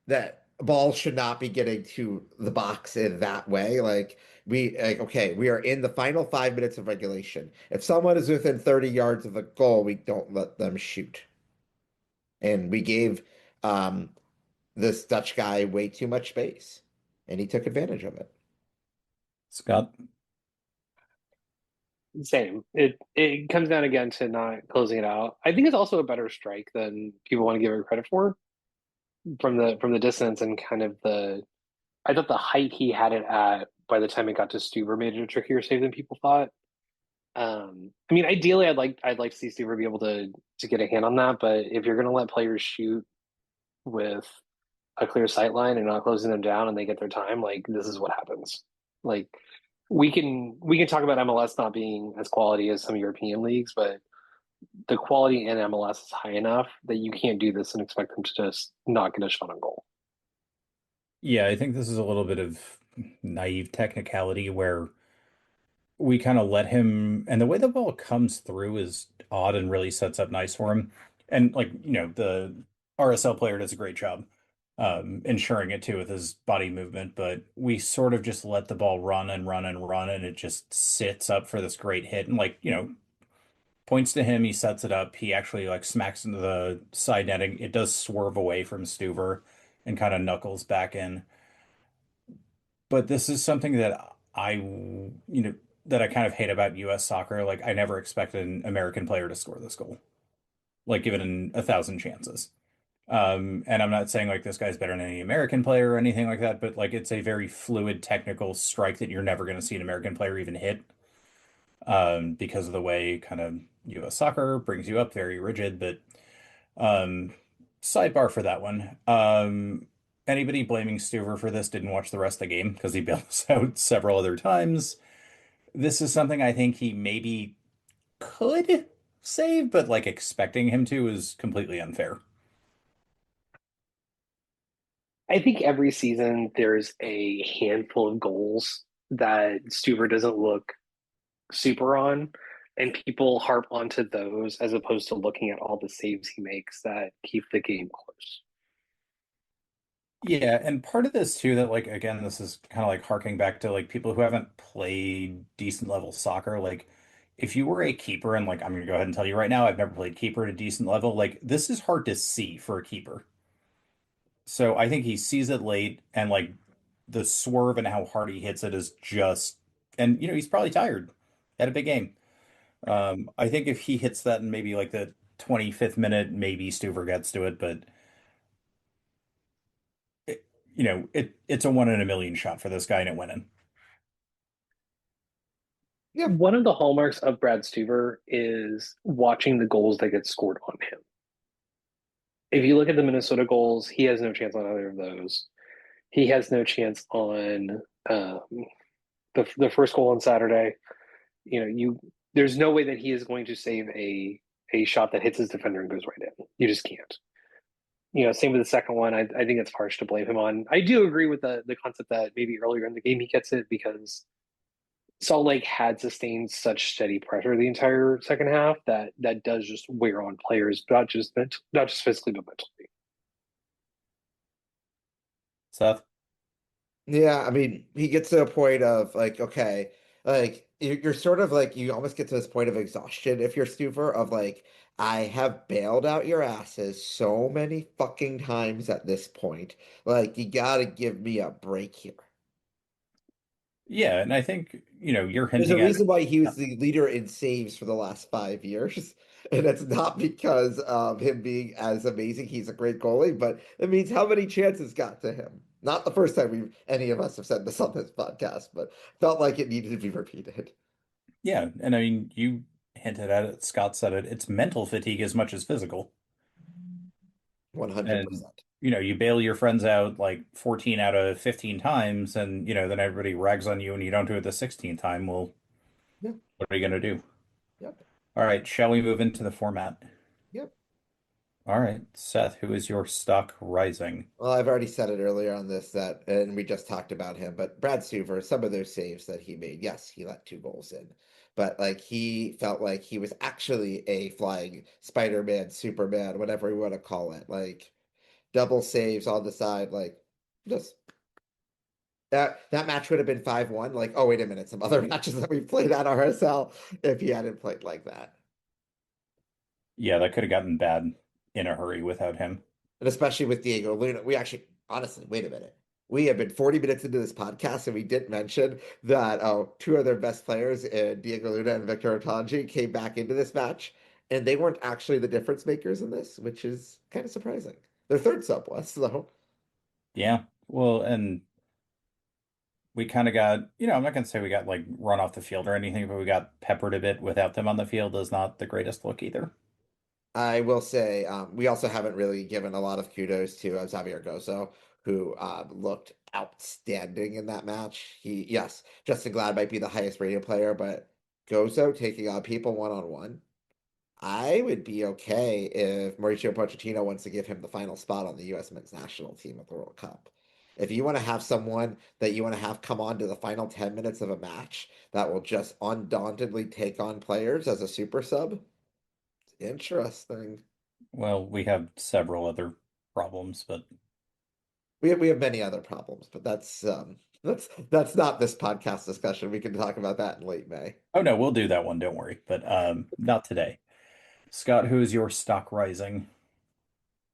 that ball should not be getting to the box in that way. Okay, we are in the final 5 minutes of regulation. If someone is within 30 yards of the goal, we don't let them shoot. And we gave um, this Dutch guy way too much space, and he took advantage of it. Scott? Same. It comes down again to not closing it out. I think it's also a better strike than people want to give it credit for from the distance and kind of the. I thought the height he had it at by the time it got to Stuber made it a trickier save than people thought. I mean, ideally, I'd like to see Stuber be able to get a hand on that, but if you're going to let players shoot with a clear sight line and not closing them down and they get their time, like this is what happens. Like we can talk about MLS not being as quality as some European leagues, but the quality in MLS is high enough that you can't do this and expect them to just not get a shot on goal. Yeah, I think this is a little bit of naive technicality where we kind of let him, and the way the ball comes through is odd and really sets up nice for him. And like, the RSL player does a great job ensuring it too with his body movement, but we sort of just let the ball run and run and run, and it just sits up for this great hit. And like, points to him, he sets it up, he actually like smacks into the side netting. It does swerve away from Stuver and kind of knuckles back in. But this is something that that I kind of hate about US soccer. Like, I never expected an American player to score this goal, like given 1,000 chances. And I'm not saying like this guy's better than any American player or anything like that, but like it's a very fluid technical strike that you're never going to see an American player even hit, because of the way kind of US soccer brings you up very rigid. But um, sidebar for that one. Anybody blaming Stuver for this didn't watch the rest of the game because he bailed us out several other times. This is something I think he maybe could save, but like expecting him to is completely unfair. I think every season there's a handful of goals that Stuber doesn't look super on, and people harp onto those as opposed to looking at all the saves he makes that keep the game close. Yeah, and part of this too, that like again, this is kind of like harking back to like people who haven't played decent level soccer. Like, if you were a keeper, and like I'm gonna go ahead and tell you right now, I've never played keeper at a decent level. Like, this is hard to see for a keeper. So I think he sees it late, and like the swerve and how hard he hits it is just, and he's probably tired. Had a big game. I think if he hits that in maybe like the 25th minute, maybe Stuver gets to it, but it's a 1 in a million shot for this guy, and it went in. Yeah. One of the hallmarks of Brad Stuver is watching the goals that get scored on him. If you look at the Minnesota goals, he has no chance on either of those. He has no chance on the first goal on Saturday. There's no way that he is going to save a shot that hits his defender and goes right in. You just can't. Same with the second one. I think it's harsh to blame him on. I do agree with the concept that maybe earlier in the game he gets it because Salt Lake had sustained such steady pressure the entire second half that does just wear on players, not just physically but mentally. Seth? Yeah, I mean, he gets to a point of like, okay, like you're sort of like you almost get to this point of exhaustion if you're Stuver of like, I have bailed out your asses so many fucking times at this point. Like, you gotta give me a break here. Yeah, and I think, you're There's a hinting at reason why he was the leader in saves for the last 5 years. And it's not because of him being as amazing. He's a great goalie, but it means how many chances got to him. Not the first time any of us have said this on this podcast, but felt like it needed to be repeated. yeah, and I mean, you hinted at it, Scott said it, it's mental fatigue as much as physical. And 100%. you bail your friends out like 14 out of 15 times, and then everybody rags on you and you don't do it the 16th time. Well, Yeah. what are you going to do? Yep. All right, shall we move into the format? Yep. All right, Seth, who is your stock rising? Well, I've already said it earlier on this that, and we just talked about him, but Brad Suver, some of those saves that he made, yes, he let 2 goals in, but like he felt like he was actually a flying Spider-Man, Superman, whatever you want to call it, like double saves on the side, like just that match would have been 5-1. Like, oh, wait a minute, some other matches that we played at RSL if he hadn't played like that. Yeah, that could have gotten bad in a hurry without him. And especially with Diego Luna, we actually, honestly, wait a minute. We have been 40 minutes into this podcast and we didn't mention that two of their best players, Diego Luna and Victor Otanji, came back into this match, and they weren't actually the difference makers in this, which is kind of surprising. Their third sub was, though. Yeah, well, and we kind of got, I'm not going to say we got like run off the field or anything, but we got peppered a bit without them on the field is not the greatest look either. I will say we also haven't really given a lot of kudos to Xavier Gozo, who looked outstanding in that match. Yes, Justin Glad might be the highest rated player, but Gozo taking on people one-on-one, I would be okay if Mauricio Pochettino wants to give him the final spot on the U.S. men's national team at the World Cup. If you want to have someone that you want to have come on to the final 10 minutes of a match that will just undauntedly take on players as a super sub, interesting. Well, we have several other problems, but We have many other problems, but that's not this podcast discussion. We can talk about that in late May. oh no, we'll do that one, don't worry. But not today. Scott, who is your stock rising?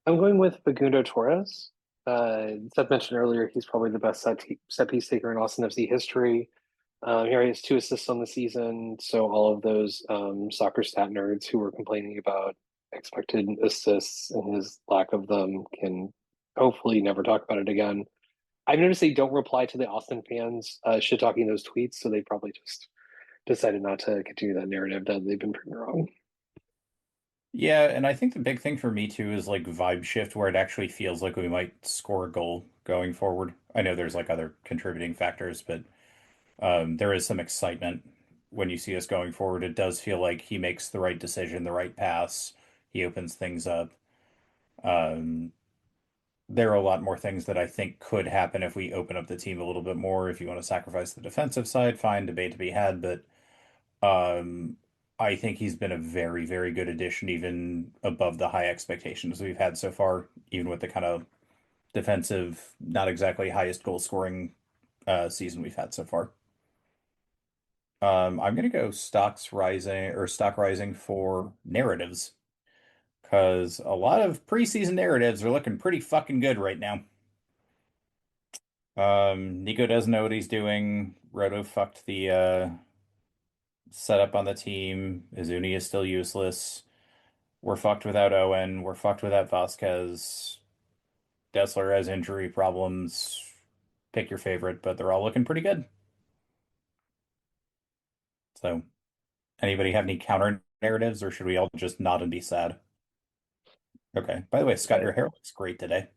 I'm going with Facundo Torres. Seth mentioned earlier he's probably the best set piece taker in Austin FC history. Here he has 2 assists on the season. So all of those soccer stat nerds who were complaining about expected assists and his lack of them can hopefully never talk about it again. I've noticed they don't reply to the Austin fans shit talking those tweets, so they probably just decided not to continue that narrative that they've been proven wrong. Yeah, and I think the big thing for me too is like vibe shift where it actually feels like we might score a goal going forward. I know there's like other contributing factors, but there is some excitement when you see us going forward. It does feel like he makes the right decision, the right pass. He opens things up. Um, there are a lot more things that I think could happen if we open up the team a little bit more. If you want to sacrifice the defensive side, fine, debate to be had, but um, I think he's been a very, very good addition, even above the high expectations we've had so far, even with the kind of defensive, not exactly highest goal scoring season we've had so far. I'm gonna go stock rising for narratives because a lot of preseason narratives are looking pretty fucking good right now. Nico doesn't know what he's doing. Roto fucked the setup on the team. Izuni is still useless. We're fucked without Owen. We're fucked without Vasquez. Dessler has injury problems. Pick your favorite, but they're all looking pretty good. So, anybody have any counter narratives, or should we all just nod and be sad? Okay. By the way, Scott, your hair looks great today.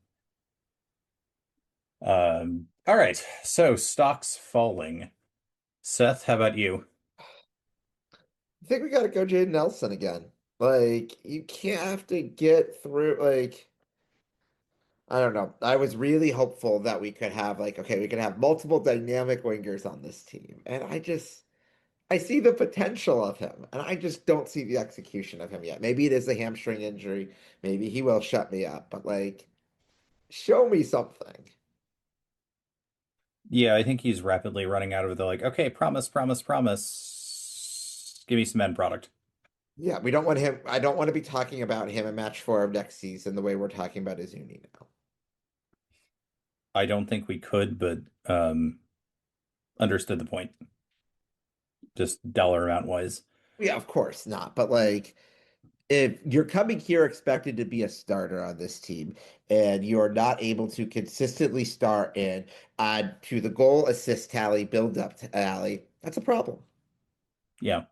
All right. So stocks falling. Seth, how about you? I think we got to go Jaden Nelson again. Like, you can't have to get through, like, I don't know. I was really hopeful that we could have, like, okay, we could have multiple dynamic wingers on this team. And I see the potential of him, and I just don't see the execution of him yet. Maybe it is a hamstring injury. Maybe he will shut me up, but like, show me something. Yeah, I think he's rapidly running out of the like, okay, promise, promise, promise. Give me some end product. Yeah, we don't want him. I don't want to be talking about him in match 4 of next season the way we're talking about Izuni now. I don't think we could, but understood the point. Just dollar amount wise. Yeah, of course not. But like, if you're coming here expected to be a starter on this team and you're not able to consistently start and add to the goal assist tally, build up tally, that's a problem. Yeah.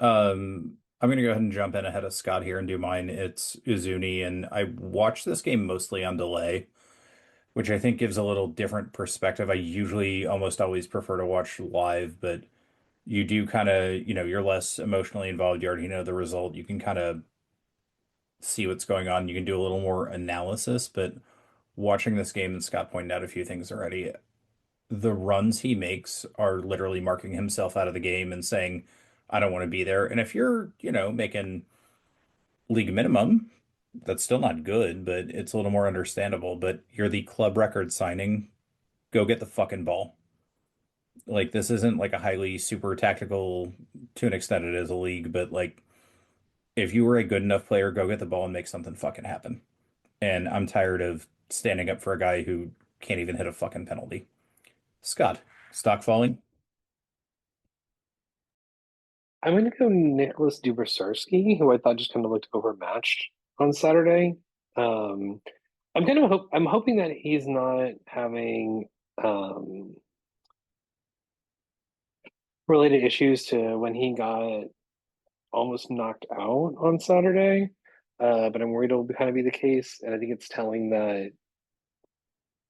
I'm gonna go ahead and jump in ahead of Scott here and do mine. It's Izuni, and I watched this game mostly on delay, which I think gives a little different perspective. I usually almost always prefer to watch live, but you do kind of, you're less emotionally involved. You already know the result. You can kind of see what's going on. You can do a little more analysis, but watching this game, and Scott pointed out a few things already, the runs he makes are literally marking himself out of the game and saying, I don't want to be there. And if you're, making league minimum, that's still not good, but it's a little more understandable. But you're the club record signing, go get the fucking ball. Like, this isn't like a highly super tactical, to an extent it is a league, but like, if you were a good enough player, go get the ball and make something fucking happen. And I'm tired of standing up for a guy who can't even hit a fucking penalty. Scott, stock falling? I'm going to go Nicholas Dubersarsky, who I thought just kind of looked overmatched on Saturday. Um, I'm hoping that he's not having related issues to when he got almost knocked out on Saturday. But I'm worried it'll kind of be the case, and I think it's telling that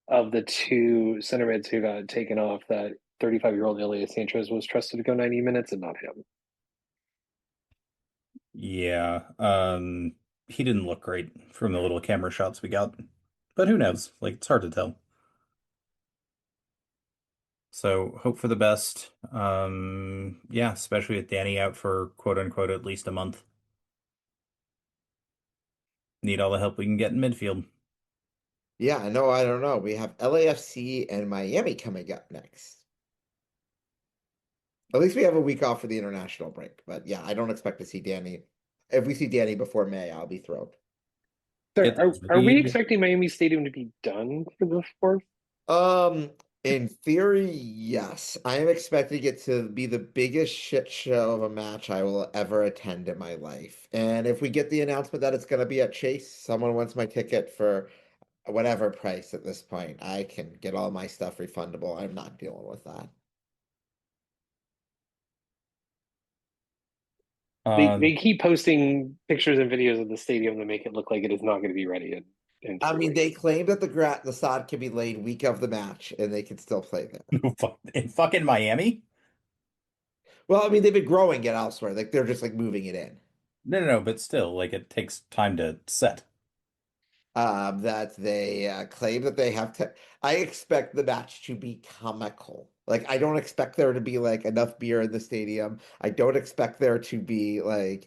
of the two center mids who got taken off, that 35-year-old Elias Sanchez was trusted to go 90 minutes and not him. Yeah. He didn't look great from the little camera shots we got. But who knows? Like, it's hard to tell. So hope for the best. Yeah, especially with Danny out for quote unquote at least a month. Need all the help we can get in midfield. Yeah, no, I don't know. We have LAFC and Miami coming up next. At least we have a week off for the international break. But yeah, I don't expect to see Danny. If we see Danny before May, I'll be thrilled. So Get this are we read. expecting Miami Stadium to be done for the fourth? In theory, yes. I am expecting it to be the biggest shit show of a match I will ever attend in my life. And if we get the announcement that it's going to be at Chase, someone wants my ticket for whatever price at this point, I can get all my stuff refundable. I'm not dealing with that. They Um, keep posting pictures and videos of the stadium that make it look like it is not going to be ready in I 3 mean, weeks. they claim that the sod can be laid week of the match and they can still play there. in fucking Miami? Well, I mean, they've been growing it elsewhere. Like they're just like moving it in. No, but still, like, it takes time to set. That they claim that they have to. I expect the match to be comical. Like, I don't expect there to be like enough beer in the stadium. I don't expect there to be I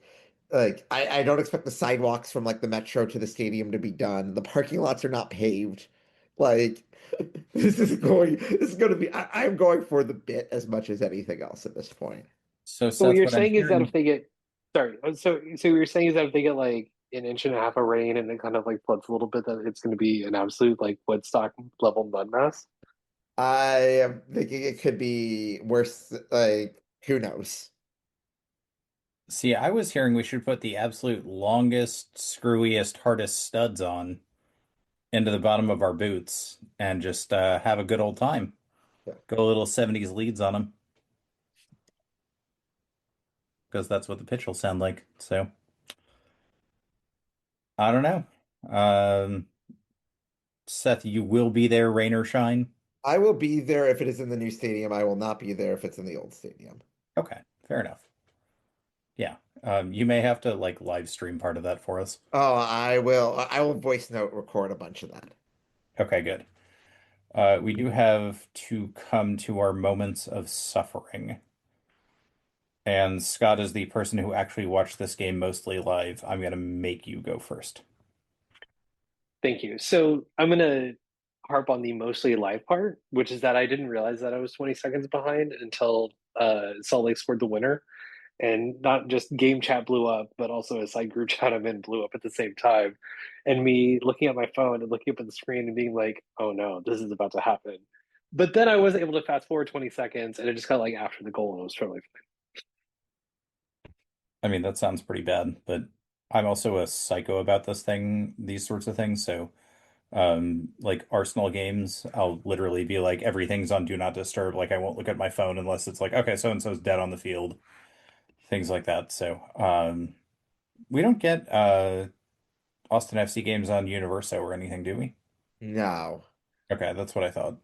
don't expect the sidewalks from like the metro to the stadium to be done. The parking lots are not paved. Like, this is going to be, I'm going for the bit as much as anything else at this point. So, So what Seth, you're what I'm saying is that if hearing. they get sorry, so what you're saying is that if they get like an inch and a half of rain and it kind of like floods a little bit, that it's going to be an absolute like Woodstock level mud mess. I am thinking it could be worse. Like, who knows? See, I was hearing we should put the absolute longest, screwiest, hardest studs on into the bottom of our boots and just have a good old time. Yeah. Go a little 70s leads on them because that's what the pitch will sound like. So, I don't know. Um, Seth, you will be there, rain or shine. I will be there if it is in the new stadium. I will not be there if it's in the old stadium. Okay, fair enough. Yeah. You may have to like live stream part of that for us. Oh, I will. I will voice note record a bunch of that. Okay, good. We do have to come to our moments of suffering. And Scott is the person who actually watched this game mostly live. I'm going to make you go first. Thank you. So I'm going to harp on the mostly live part, which is that I didn't realize that I was 20 seconds behind until Salt Lake scored the winner. And not just game chat blew up, but also a side group chat I'm in blew up at the same time. And me looking at my phone and looking up at the screen and being like, oh no, this is about to happen. But then I wasn't able to fast forward 20 seconds and it just got like after the goal and it was totally fine. I mean, that sounds pretty bad, but I'm also a psycho about these sorts of things. So, like Arsenal games, I'll literally be like, everything's on do not disturb. Like, I won't look at my phone unless it's like, okay, so and so's dead on the field, things like that. So, we don't get Austin FC games on Universo or anything, do we? No. Okay, that's what I thought.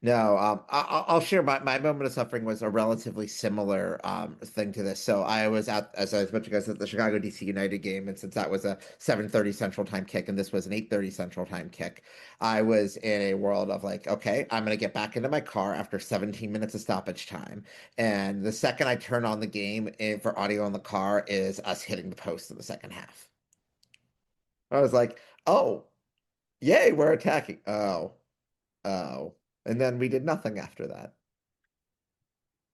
No, I'll share my moment of suffering was a relatively similar thing to this. So I was at, as I was mentioning, I was at the Chicago DC United game, and since that was a 7:30 Central Time kick and this was an 8:30 Central Time kick, I was in a world of like, okay, I'm gonna get back into my car after 17 minutes of stoppage time, and the second I turn on the game for audio in the car is us hitting the post in the second half. I was like, oh, yay, we're attacking. Oh. Oh, and then we did nothing after that.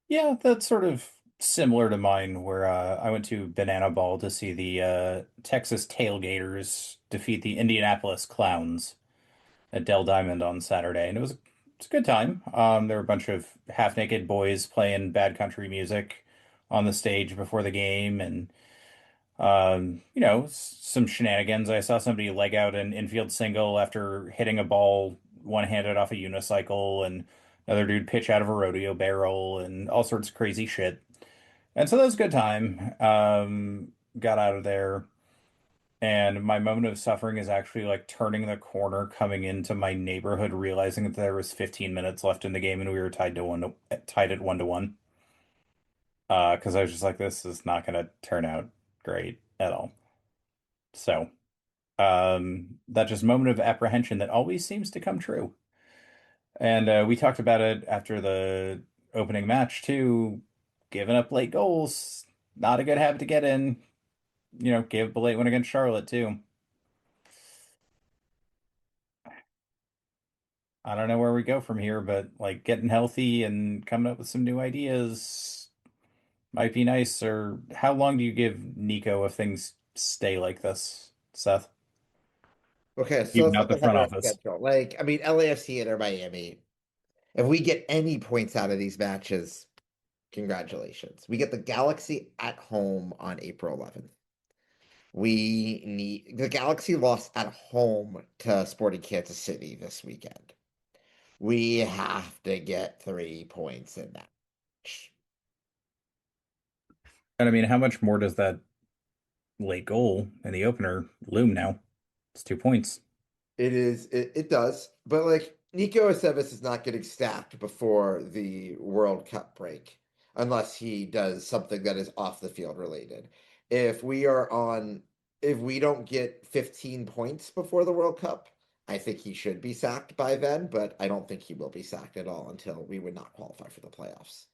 Yeah, that's sort of similar to mine, where I went to Banana Ball to see the Texas Tailgaters defeat the Indianapolis Clowns at Dell Diamond on Saturday, and it's a good time. There were a bunch of half-naked boys playing bad country music on the stage before the game, and some shenanigans. I saw somebody leg out an infield single after hitting a ball one-handed off a unicycle, and another dude pitch out of a rodeo barrel, and all sorts of crazy shit. And so that was a good time. Got out of there. And my moment of suffering is actually like turning the corner, coming into my neighborhood, realizing that there was 15 minutes left in the game and we were tied at 1-1. Because I was just like, this is not going to turn out great at all. So, that just moment of apprehension that always seems to come true. And we talked about it after the opening match too. Giving up late goals, not a good habit to get in. Gave up a late one against Charlotte too. I don't know where we go from here, but like getting healthy and coming up with some new ideas might be nice. Or how long do you give Nico if things stay like this, Seth? Okay, so Even let's out look the ahead front at our office. schedule. Like, I mean, LAFC and Miami. If we get any points out of these matches, congratulations. We get the Galaxy at home on April 11th. We need the Galaxy lost at home to Sporting Kansas City this weekend. We have to get 3 points in that match. And I mean, how much more does that late goal in the opener loom now? It's 2 points. It does, but like Nico Aceves is not getting stacked before the World Cup break unless he does something that is off the field related. If we are on, if we don't get 15 points before the World Cup, I think he should be sacked by then, but I don't think he will be sacked at all until we would not qualify for the playoffs.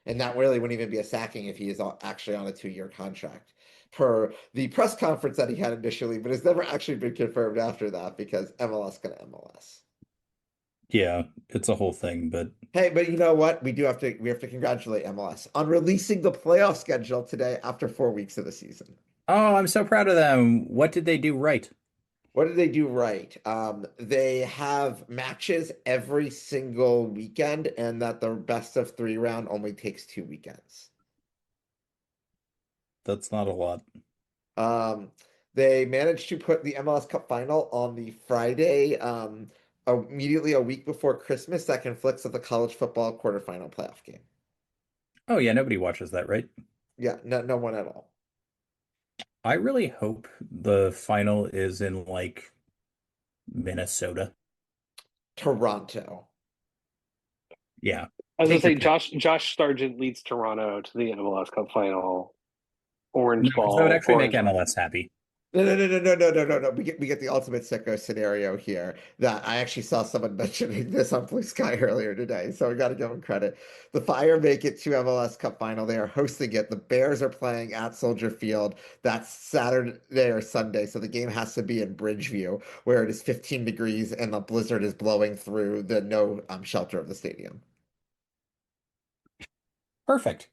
And that really wouldn't even be a sacking if he is actually on a 2-year contract per the press conference that he had initially, but it's never actually been confirmed after that because MLS gonna MLS. Yeah, it's a whole thing, but Hey, but you know what? We have to congratulate MLS on releasing the playoff schedule today after 4 weeks of the season. oh, I'm so proud of them. What did they do right? What did they do right? They have matches every single weekend, and that the best of 3 round only takes 2 weekends. That's not a lot. Um, they managed to put the MLS Cup final on the Friday, immediately a week before Christmas. That conflicts with the college football quarterfinal playoff game. Oh yeah, nobody watches that, right? Yeah, no one at all. I really hope the final is in like Minnesota. Toronto. Yeah. I was gonna Take your say pick. Josh Sargent leads Toronto to the MLS Cup final. No, Orange because that would ball, actually make orange ball. MLS happy. No. We get the ultimate sicko scenario here. That I actually saw someone mentioning this on Blue Sky earlier today, so we got to give them credit. The Fire make it to MLS Cup final. They are hosting it. The Bears are playing at Soldier Field. That's Saturday or Sunday, so the game has to be in Bridgeview, where it is 15 degrees and the blizzard is blowing through the no shelter of the stadium. Perfect.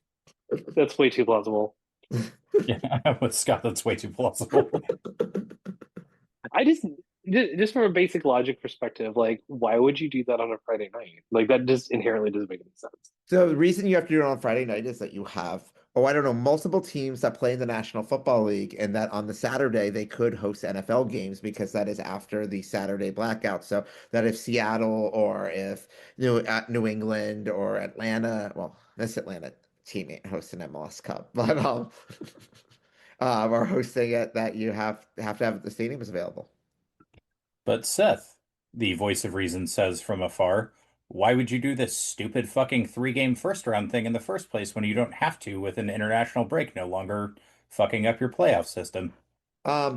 That's way too plausible. Yeah, with Scott, that's way too plausible. I just from a basic logic perspective, like why would you do that on a Friday night? Like that just inherently doesn't make any sense. So the reason you have to do it on Friday night is that you have, oh, I don't know, multiple teams that play in the National Football League, and that on the Saturday they could host NFL games because that is after the Saturday blackout. So that if Seattle or if New England or Atlanta, well, this Atlanta team ain't hosting MLS Cup, but are hosting it, that you have to have the stadiums available. But Seth, the voice of reason says from afar, why would you do this stupid fucking 3-game first round thing in the first place when you don't have to with an international break no longer fucking up your playoff system?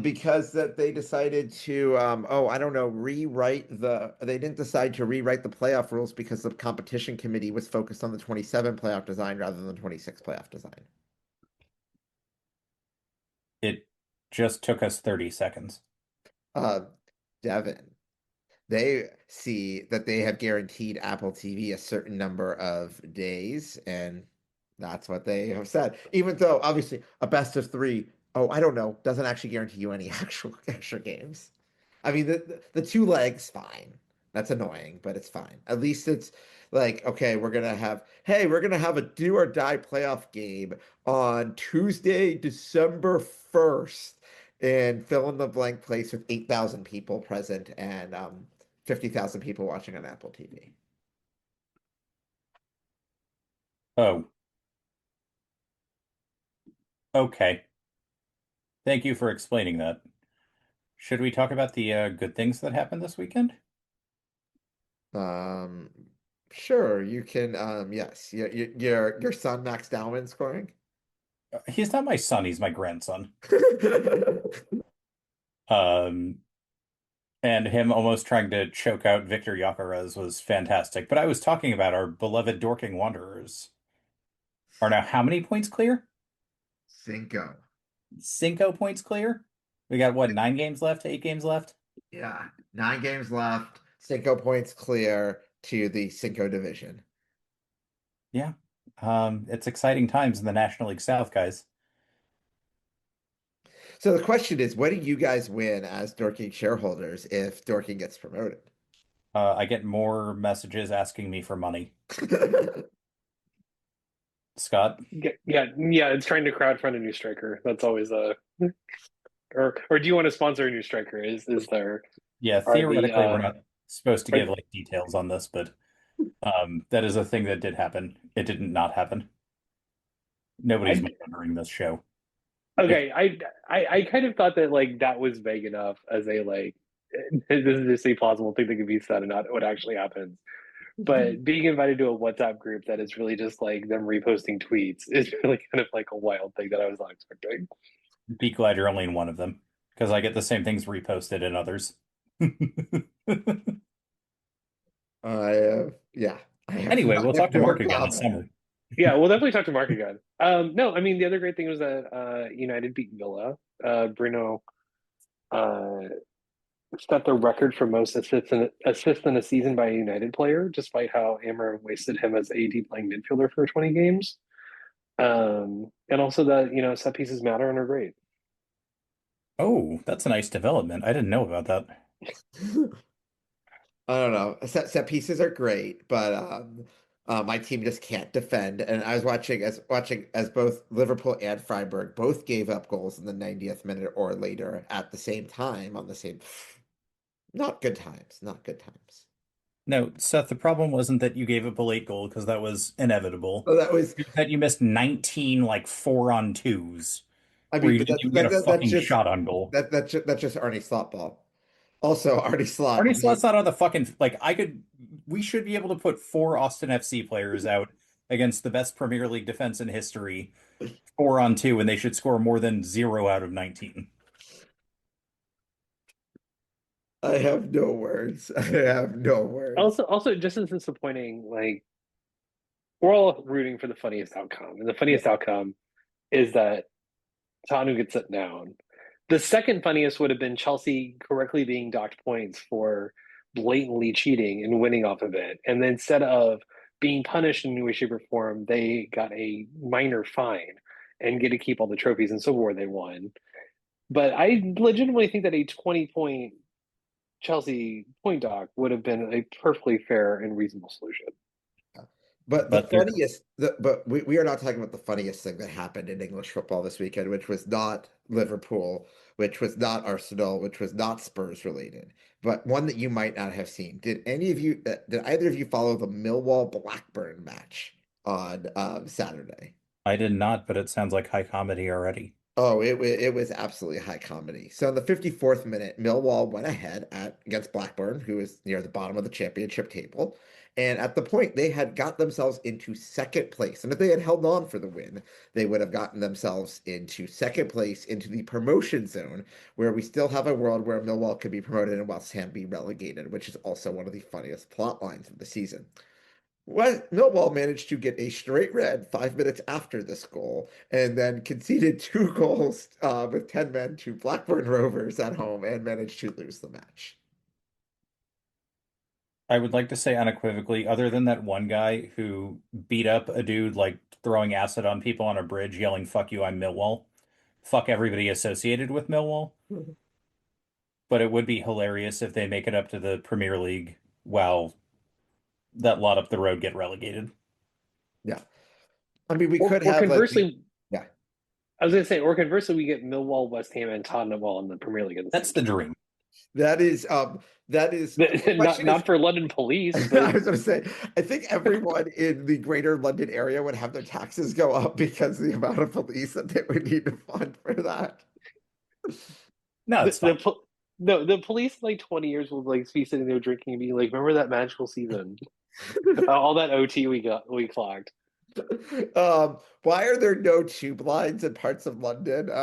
Because that they decided to, oh, I don't know, they didn't decide to rewrite the playoff rules because the competition committee was focused on the 27 playoff design rather than the 26 playoff design. It just took us 30 seconds. Uh, Devin, they see that they have guaranteed Apple TV a certain number of days, and that's what they have said. Even though, obviously, a best of three, oh, I don't know, doesn't actually guarantee you any actual extra games. I mean, the two legs, fine. That's annoying, but it's fine. At least it's like, okay, we're gonna have a do or die playoff game on Tuesday, December 1st, and fill in the blank place with 8,000 people present and 50,000 people watching on Apple TV. Oh, okay. Thank you for explaining that. Should we talk about the good things that happened this weekend? Um, sure, you can. Yes, your son Max Dowman scoring. He's not my son, he's my grandson. Um, and him almost trying to choke out Victor Gyökeres was fantastic. But I was talking about our beloved Dorking Wanderers are now how many points clear? Cinco. 5 points clear? We got what, 9 games left, 8 games left? Yeah, 9 games left. Cinco points clear to the Cinco division. Yeah. It's exciting times in the National League South, guys. So the question is, what do you guys win as Dorking shareholders if Dorking gets promoted? I get more messages asking me for money. Scott? Yeah. It's trying to crowdfund a new striker. That's always a. Or do you want to sponsor a new striker? Is there Yeah, are the theoretically, we're not supposed to are, give like details on this, but that is a thing that did happen. It didn't not happen. Nobody's I monitoring this show. okay. I kind of thought that like that was vague enough as a like this is just a plausible thing that could be said and not what actually happens. But being invited to a WhatsApp group that is really just like them reposting tweets is really kind of like a wild thing that I was not expecting. Be glad you're only in one of them, because I get the same things reposted in others. Yeah, Anyway, we'll I have talk to no Mark again in problem. summer. Yeah, we'll definitely talk to Mark again. No, I mean the other great thing was that United beat Villa. Bruno uh, set the record for most assists in a season by a United player, despite how Amorim wasted him as AD playing midfielder for 20 games. And also that set pieces matter and are great. Oh, that's a nice development. I didn't know about that. I don't know. Set pieces are great, but my team just can't defend. And I was watching as both Liverpool and Freiburg both gave up goals in the 90th minute or later at the same time on the same. Not good times. Not good times. No, Seth, the problem wasn't that you gave up a late goal because that was inevitable. So that was. It was that you missed 19 like 4-on-2s I where mean, you but didn't even get a that's fucking just shot on goal. that's just Arnie Slot ball. Also, Arnie Slot. Arnie Slot's not on the fucking like we should be able to put 4 Austin FC players out against the best Premier League defense in history, 4-on-2, and they should score more than 0 out of 19. I have no words. I have no words. Also, just as disappointing, like we're all rooting for the funniest outcome, and the funniest outcome is that Tanu gets it down. The second funniest would have been Chelsea correctly being docked points for blatantly cheating and winning off of it. And then instead of being punished in any way, shape, or form, they got a minor fine and get to keep all the trophies and silverware they won. But I legitimately think that a 20-point Chelsea point dock would have been a perfectly fair and reasonable solution. But the But they're funniest, but we are not talking about the funniest thing that happened in English football this weekend, which was not Liverpool, which was not Arsenal, which was not Spurs related, but one that you might not have seen. Did either of you follow the Millwall Blackburn match on Saturday? I did not, but it sounds like high comedy already. Oh, it was absolutely high comedy. So in the 54th minute, Millwall went ahead against Blackburn, who is near the bottom of the championship table, And at the point, they had got themselves into second place. And if they had held on for the win, they would have gotten themselves into second place into the promotion zone, where we still have a world where Millwall could be promoted and West Ham be relegated, which is also one of the funniest plot lines of the season. Millwall managed to get a straight red 5 minutes after this goal and then conceded 2 goals with 10 men to Blackburn Rovers at home and managed to lose the match. I would like to say unequivocally, other than that one guy who beat up a dude like throwing acid on people on a bridge, yelling, "Fuck you, I'm Millwall." Fuck everybody associated with Millwall. But it would be hilarious if they make it up to the Premier League while that lot up the road get relegated. Yeah. I mean, we Or, could or have conversely, yeah. I was going to say, or conversely, we get Millwall, West Ham, and Tottenham all in the Premier League. That's the dream. That is not for London police, I but was going to say, I think everyone in the greater London area would have their taxes go up because of the amount of police that they would need to fund for that. No, it's fine. the police in like 20 years will like be sitting there drinking and being like, remember that magical season? All that OT we clocked. Why are there no tube lines in parts of London? We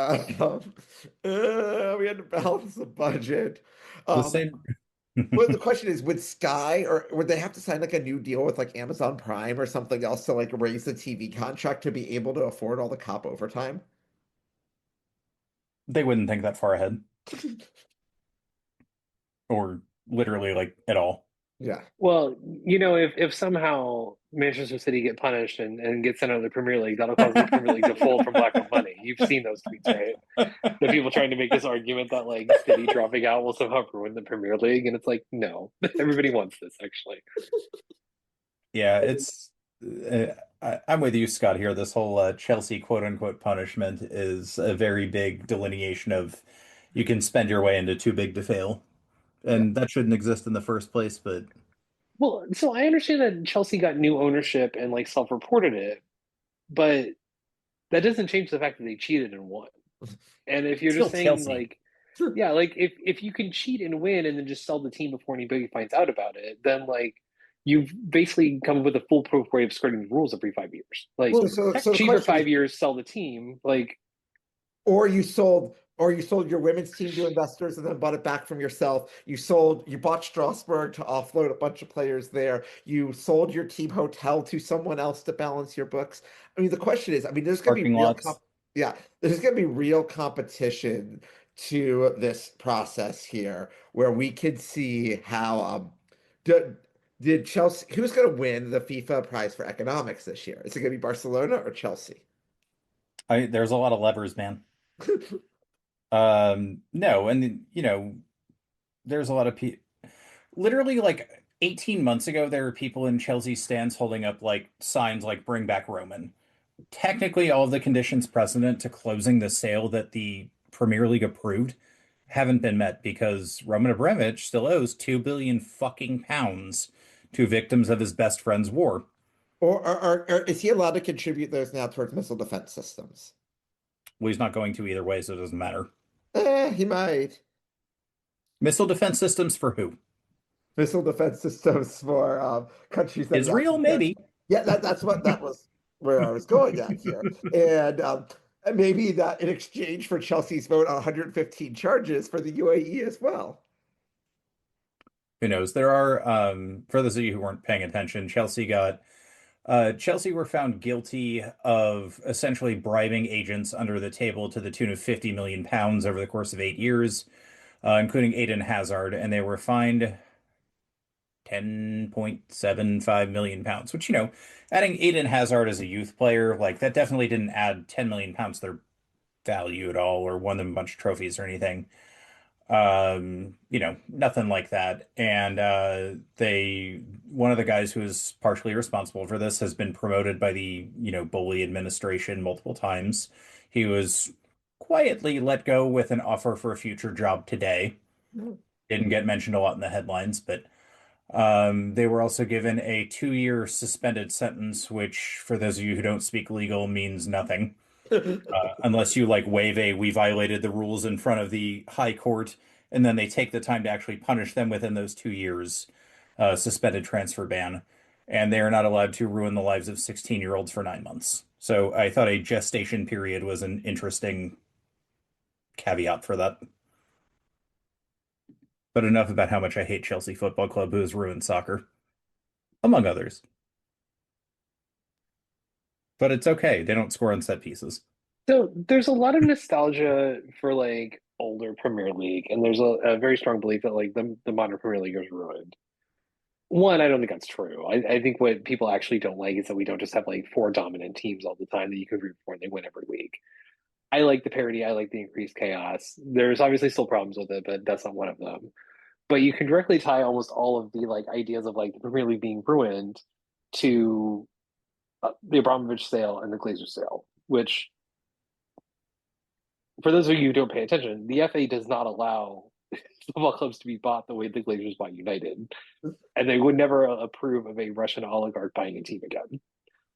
had to balance the budget. The same. Well, the question is, would Sky or would they have to sign like a new deal with like Amazon Prime or something else to like raise the TV contract to be able to afford all the cop overtime? They wouldn't think that far ahead. Or literally like at all. Yeah. Well, if somehow Manchester City get punished and get sent out of the Premier League, that'll cause the Premier League to fold from lack of money. You've seen those tweets, right? The people trying to make this argument that like City dropping out will somehow ruin the Premier League, and it's like, no, everybody wants this actually. Yeah, it's. I'm with you, Scott. Here, this whole Chelsea quote unquote punishment is a very big delineation of you can spend your way into too big to fail. And that shouldn't exist in the first place, but Well, so I understand that Chelsea got new ownership and like self-reported it, but that doesn't change the fact that they cheated and won. And if you're still just saying Chelsea. like, yeah, like if you can cheat and win and then just sell the team before anybody finds out about it, then like you've basically come up with a foolproof way of skirting the rules every 5 years. Like Well, so the cheat for question 5 is, years, sell the team. Like or you sold your women's team to investors and then bought it back from yourself. You bought Strasbourg to offload a bunch of players there. You sold your team hotel to someone else to balance your books. I mean, the question is, I mean, there's going to be Parking real lots. there's going to be real competition to this process here, where we could see how did Chelsea, who's going to win the FIFA prize for economics this year? Is it going to be Barcelona or Chelsea? There's a lot of levers, man. No, and there's a lot of people. Literally, like 18 months ago, there were people in Chelsea stands holding up like signs like "Bring back Roman." Technically, all of the conditions precedent to closing the sale that the Premier League approved haven't been met because Roman Abramovich still owes 2 billion fucking pounds to victims of his best friend's war. Or is he allowed to contribute those now towards missile defense systems? Well, he's not going to either way, so it doesn't matter. He might. Missile defense systems for who? Missile defense systems for countries that Israel, maybe. Yeah, that was where I was going at here. And maybe that in exchange for Chelsea's vote on 115 charges for the UAE as well. Who knows? There are, for those of you who weren't paying attention, Chelsea were found guilty of essentially bribing agents under the table to the tune of 50 million pounds over the course of 8 years, including Eden Hazard, and they were fined 10.75 million pounds, which, adding Eden Hazard as a youth player, like that definitely didn't add 10 million pounds to their value at all or won them a bunch of trophies or anything. Nothing like that. And one of the guys who is partially responsible for this has been promoted by the, bully administration multiple times. He was quietly let go with an offer for a future job today. Didn't get mentioned a lot in the headlines, but they were also given a 2-year suspended sentence, which for those of you who don't speak legal means nothing. Unless you we violated the rules in front of the high court, and then they take the time to actually punish them within those 2 years, suspended transfer ban. and they are not allowed to ruin the lives of 16-year-olds for 9 months. So I thought a gestation period was an interesting caveat for that. But enough about how much I hate Chelsea Football Club, who has ruined soccer, among others. But it's okay. They don't score on set pieces. So there's a lot of nostalgia for like older Premier League, and there's a very strong belief that like the modern Premier League is ruined. One, I don't think that's true. I think what people actually don't like is that we don't just have like four dominant teams all the time that you can root for and they win every week. I like the parity. I like the increased chaos. There's obviously still problems with it, but that's not one of them. But you can directly tie almost all of the like ideas of like the Premier League being ruined to the Abramovich sale and the Glazer sale, which, for those of you who don't pay attention, the FA does not allow football clubs to be bought the way the Glazers bought United, and they would never approve of a Russian oligarch buying a team again.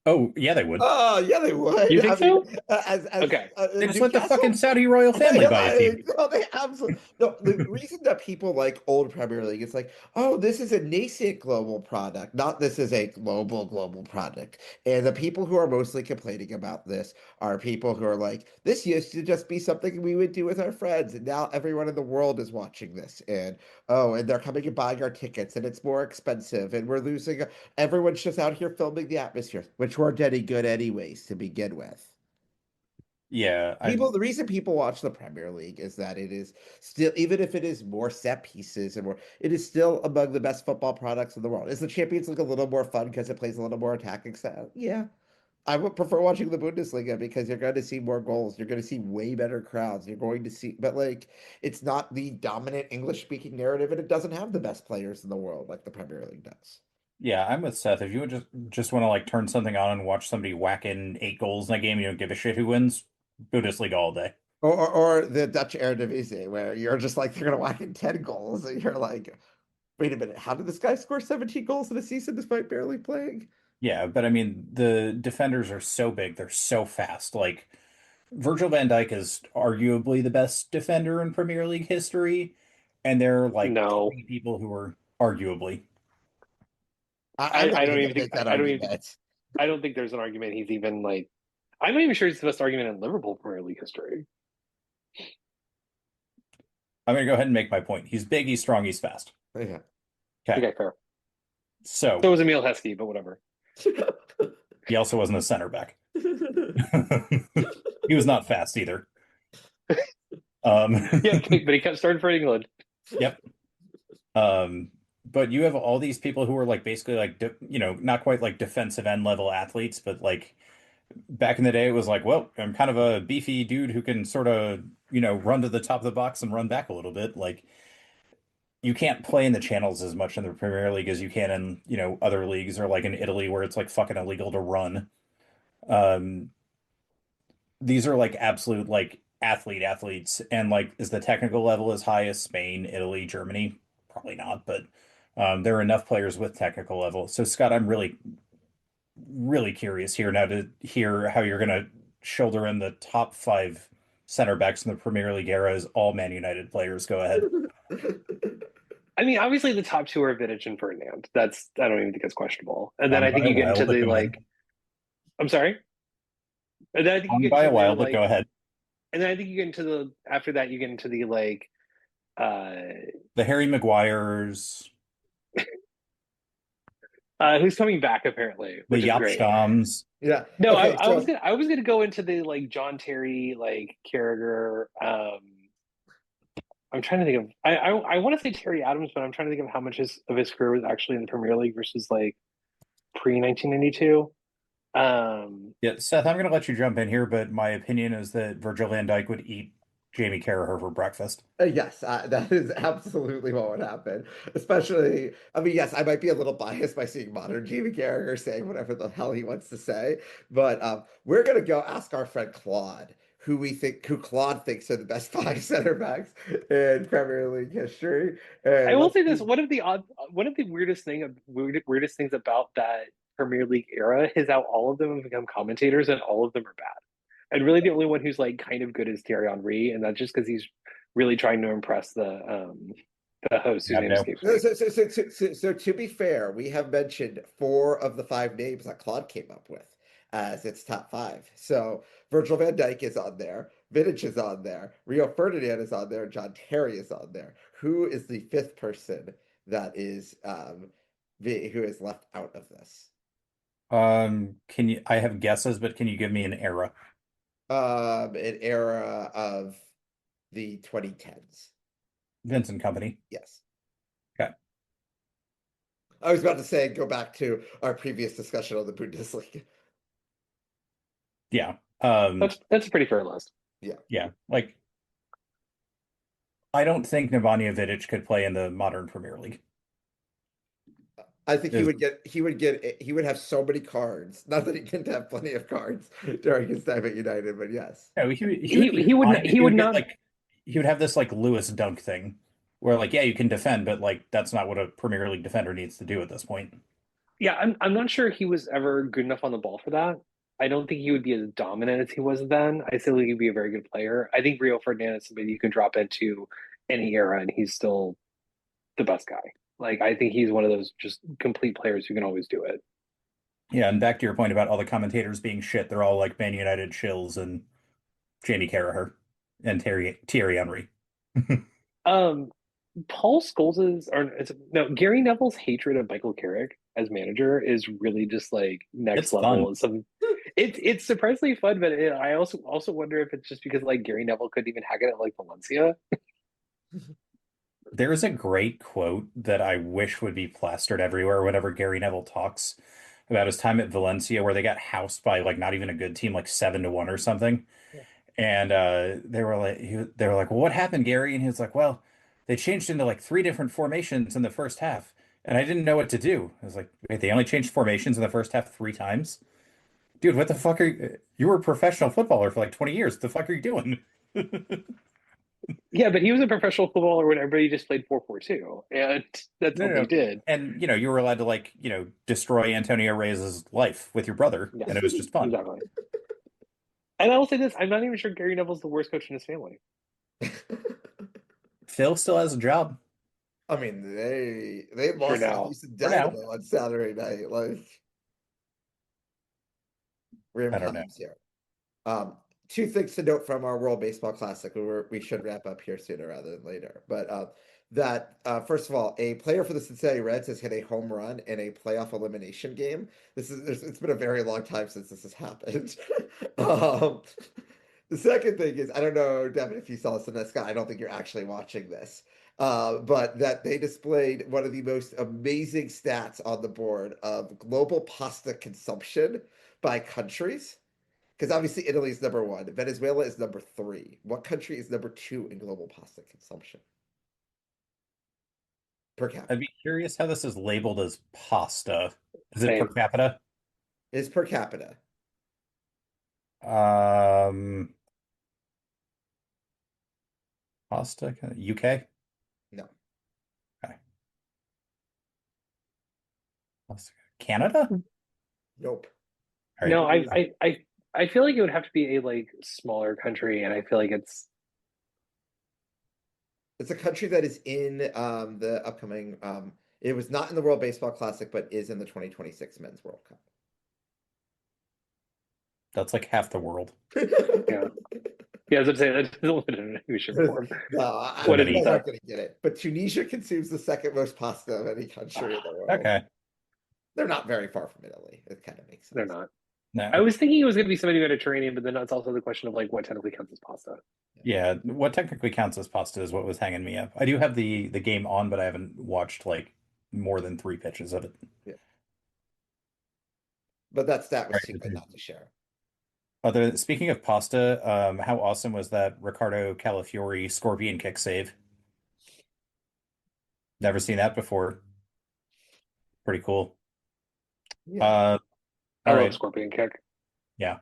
Oh, yeah, they would. Oh, yeah, they would. You think I mean, so? as Okay. They just let the Newcastle. fucking Saudi royal family buy a team. No, they absolutely no. The reason that people like old Premier League is like, oh, this is a nascent global product, not this is a global product. And the people who are mostly complaining about this are people who are like, this used to just be something we would do with our friends, and now everyone in the world is watching this, and oh, and they're coming and buying our tickets, and it's more expensive, and we're losing. Everyone's just out here filming the atmosphere, which weren't any good anyways to begin with. Yeah, The reason people watch the Premier League is that it is still, even if it is more set pieces and more, it is still among the best football products in the world. Is the Champions League a little more fun because it plays a little more attacking style? Yeah. I would prefer watching the Bundesliga because you're going to see more goals. You're going to see way better crowds. You're going to see, but like, it's not the dominant English speaking narrative, and it doesn't have the best players in the world like the Premier League does. yeah, I'm with Seth. If you would just want to like turn something on and watch somebody whack in 8 goals in a game, you don't give a shit who wins, Bundesliga all day. Or the Dutch Eredivisie, where you're just like, they're going to whack in 10 goals, and you're like, wait a minute, how did this guy score 17 goals in a season despite barely playing? Yeah, but I mean, the defenders are so big, they're so fast. Like Virgil van Dijk is arguably the best defender in Premier League history, and there are like No, 20 people who are arguably. I'm not I don't even even gonna make think that I don't even argument. I don't think there's an argument he's even like. I'm not even sure he's the best argument in Liverpool Premier League history. I'm gonna go ahead and make my point. He's big, he's strong, he's fast. Yeah. Okay. Okay, fair. So So was Emil Heskey, but whatever. he also wasn't a center back. He was not fast either. Yeah, but he kept starting for England. Yep. But you have all these people who are like basically like not quite like defensive end level athletes, but like back in the day it was like, well, I'm kind of a beefy dude who can sort of, run to the top of the box and run back a little bit. Like you can't play in the channels as much in the Premier League as you can in, other leagues or like in Italy where it's like fucking illegal to run. Um, these are like absolute like athletes, and like is the technical level as high as Spain, Italy, Germany? Probably not, but there are enough players with technical level. So Scott, I'm really curious here now to hear how you're gonna shoulder in the top 5 center backs in the Premier League era as all Man United players. Go ahead. I mean, obviously the top two are Vidic and Ferdinand. I don't even think it's questionable. And then Gone I think by a you get while, into but the go ahead. like. I'm sorry. And then I think you Gone get by a into the while, but like. go ahead. And then I think you get into the after that you get into the like. The Harry Maguires, Who's coming back apparently, the which is great. Yapstams. Yeah. No, Okay, I was gonna go into the like John Terry, like Carragher. I'm trying to think of I want to say Terry Adams, but I'm trying to think of how much of his career was actually in the Premier League versus like pre 1992. Yeah, Seth, I'm going to let you jump in here, but my opinion is that Virgil van Dijk would eat Jamie Carragher for breakfast. yes, that is absolutely what would happen. Especially, I mean, yes, I might be a little biased by seeing modern Jamie Carragher saying whatever the hell he wants to say, but we're gonna go ask our friend Claude, who Claude thinks are the best 5 center backs in Premier League history. And I will let's say this: see. one of the weirdest things about that Premier League era is how all of them have become commentators and all of them are bad. And really, the only one who's like kind of good is Thierry Henry, and that's just because he's really trying to impress the the host whose Yeah, name no. escapes me. So to be fair, we have mentioned 4 of the 5 names that Claude came up with as its top 5. So Virgil van Dijk is on there, Vidic is on there, Rio Ferdinand is on there, John Terry is on there. Who is the 5th person that is who is left out of this? Can you, I have guesses, but can you give me an era? An era of the 2010s. Vincent Company. Yes. Okay. I was about to say go back to our previous discussion on the Bundesliga. Yeah. That's a pretty fair list. Yeah. Like, I don't think Nemanja Vidic could play in the modern Premier League. I think Is- he would have so many cards. Not that he didn't have plenty of cards during his time at United, but yes. No, he would be He would fine, not, but he would get, not like, he would have this like Lewis dunk thing where like, yeah, you can defend, but like that's not what a Premier League defender needs to do at this point. yeah, I'm not sure he was ever good enough on the ball for that. I don't think he would be as dominant as he was then. I still think he'd be a very good player. I think Rio Ferdinand is somebody you can drop into any era and he's still the best guy. Like I think he's one of those just complete players who can always do it. Yeah, and back to your point about all the commentators being shit, they're all like Man United shills and Jamie Carragher and Thierry Henry. Um, Paul Scholes's or no Gary Neville's hatred of Michael Carrick as manager is really just like next It's fun. level. It's surprisingly fun, but I also wonder if it's just because like Gary Neville couldn't even hack it at like Valencia. There is a great quote that I wish would be plastered everywhere whenever Gary Neville talks about his time at Valencia, where they got housed by like not even a good team, like 7-1 or something. And they were like, "Well, what happened, Gary?" And he was like, "Well, they changed into like 3 different formations in the first half, and I didn't know what to do." I was like, "Wait, they only changed formations in the first half 3 times? Dude, what the fuck are you? You were a professional footballer for like 20 years. What the fuck are you doing?" Yeah, but he was a professional footballer when everybody just played 4-4-2, and that's No, all no, they no. did. And you were allowed to like, destroy Antonio Reyes' life with your brother, Yes, and it was just fun. exactly. And I will say this: I'm not even sure Gary Neville's the worst coach in his family. Phil still has a job I mean, they lost to now. Houston for now. Dynamo on Saturday night. Like we're I in don't know. times here. 2 things to note from our World Baseball Classic. We should wrap up here sooner rather than later. But first of all, a player for the Cincinnati Reds has hit a home run in a playoff elimination game. It's been a very long time since this has happened. The second thing is, I don't know, Devin, if you saw this in this guy, I don't think you're actually watching this. But that they displayed one of the most amazing stats on the board of global pasta consumption by countries. Because obviously Italy is number 1. Venezuela is number 3. What country is number 2 in global pasta consumption per capita? I'd be curious how this is labeled as pasta. Is it per Same. capita? It is per capita. Pasta, UK? No. Okay. Pasta. Canada? Nope. All right. No, I feel like it would have to be a like smaller country, and I feel like it's It's a country that is in the upcoming. It was not in the World Baseball Classic, but is in the 2026 Men's World Cup. That's like half the world. yeah. Yeah, as I'm saying, that's a little we should form. No, What I'm is it? not going to get it. But Tunisia consumes the second most pasta of any country in the world. Okay. They're not very far from Italy. It kind of makes sense. They're not. No. I was thinking it was going to be somebody Mediterranean, but then it's also the question of like what technically counts as pasta. Yeah, what technically counts as pasta is what was hanging me up. I do have the game on, but I haven't watched like more than 3 pitches of it. Yeah. But that stat was Right. too good not to share. Speaking of pasta, how awesome was that Ricardo Calafiori scorpion kick save? Never seen that before. Pretty cool. Yeah. All I love right. scorpion kick. Yeah.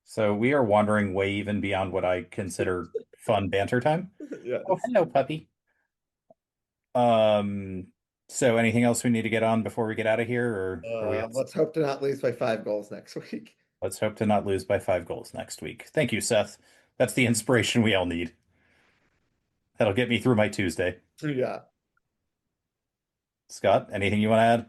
So we are wandering way even beyond what I consider fun banter time. Yeah. Oh, hello, puppy. So anything else we need to get on before we get out of here, or are we Let's hope to not lose by 5 goals next week. Let's hope to not lose by 5 goals next week. Thank you, Seth. That's the inspiration we all need. That'll get me through my Tuesday. Yeah. Scott, anything you want to add?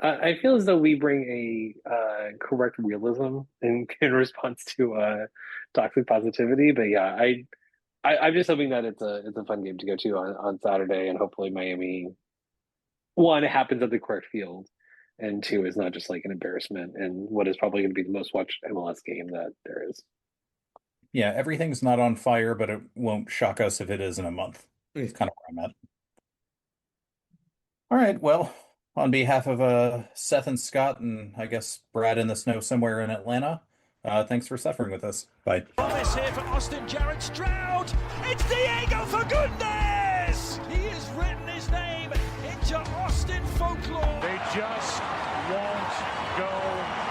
I feel as though we bring a correct realism in response to toxic positivity, but yeah, I'm just hoping that it's a fun game to go to on Saturday, and hopefully Miami, one, happens at the correct field, and two, is not just like an embarrassment in what is probably going to be the most watched MLS game that there is. Yeah, everything's not on fire, but it won't shock us if it is in a month. It's kind of where I'm at. All right, well, on behalf of Seth and Scott, and I guess Brad in the snow somewhere in Atlanta, thanks for suffering with us. Bye. Thomas here for Austin Jarrett Stroud. It's Diego for goodness! He has written his name into Austin folklore. They just won't go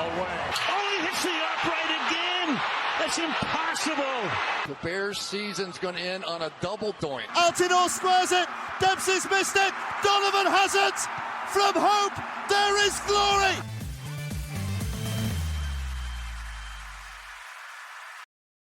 away. Oh, he hits the upright again! That's impossible! The Bears' season's going to end on a double doink. Altidore squares it. Dempsey's missed it. Donovan has it. From hope, there is glory.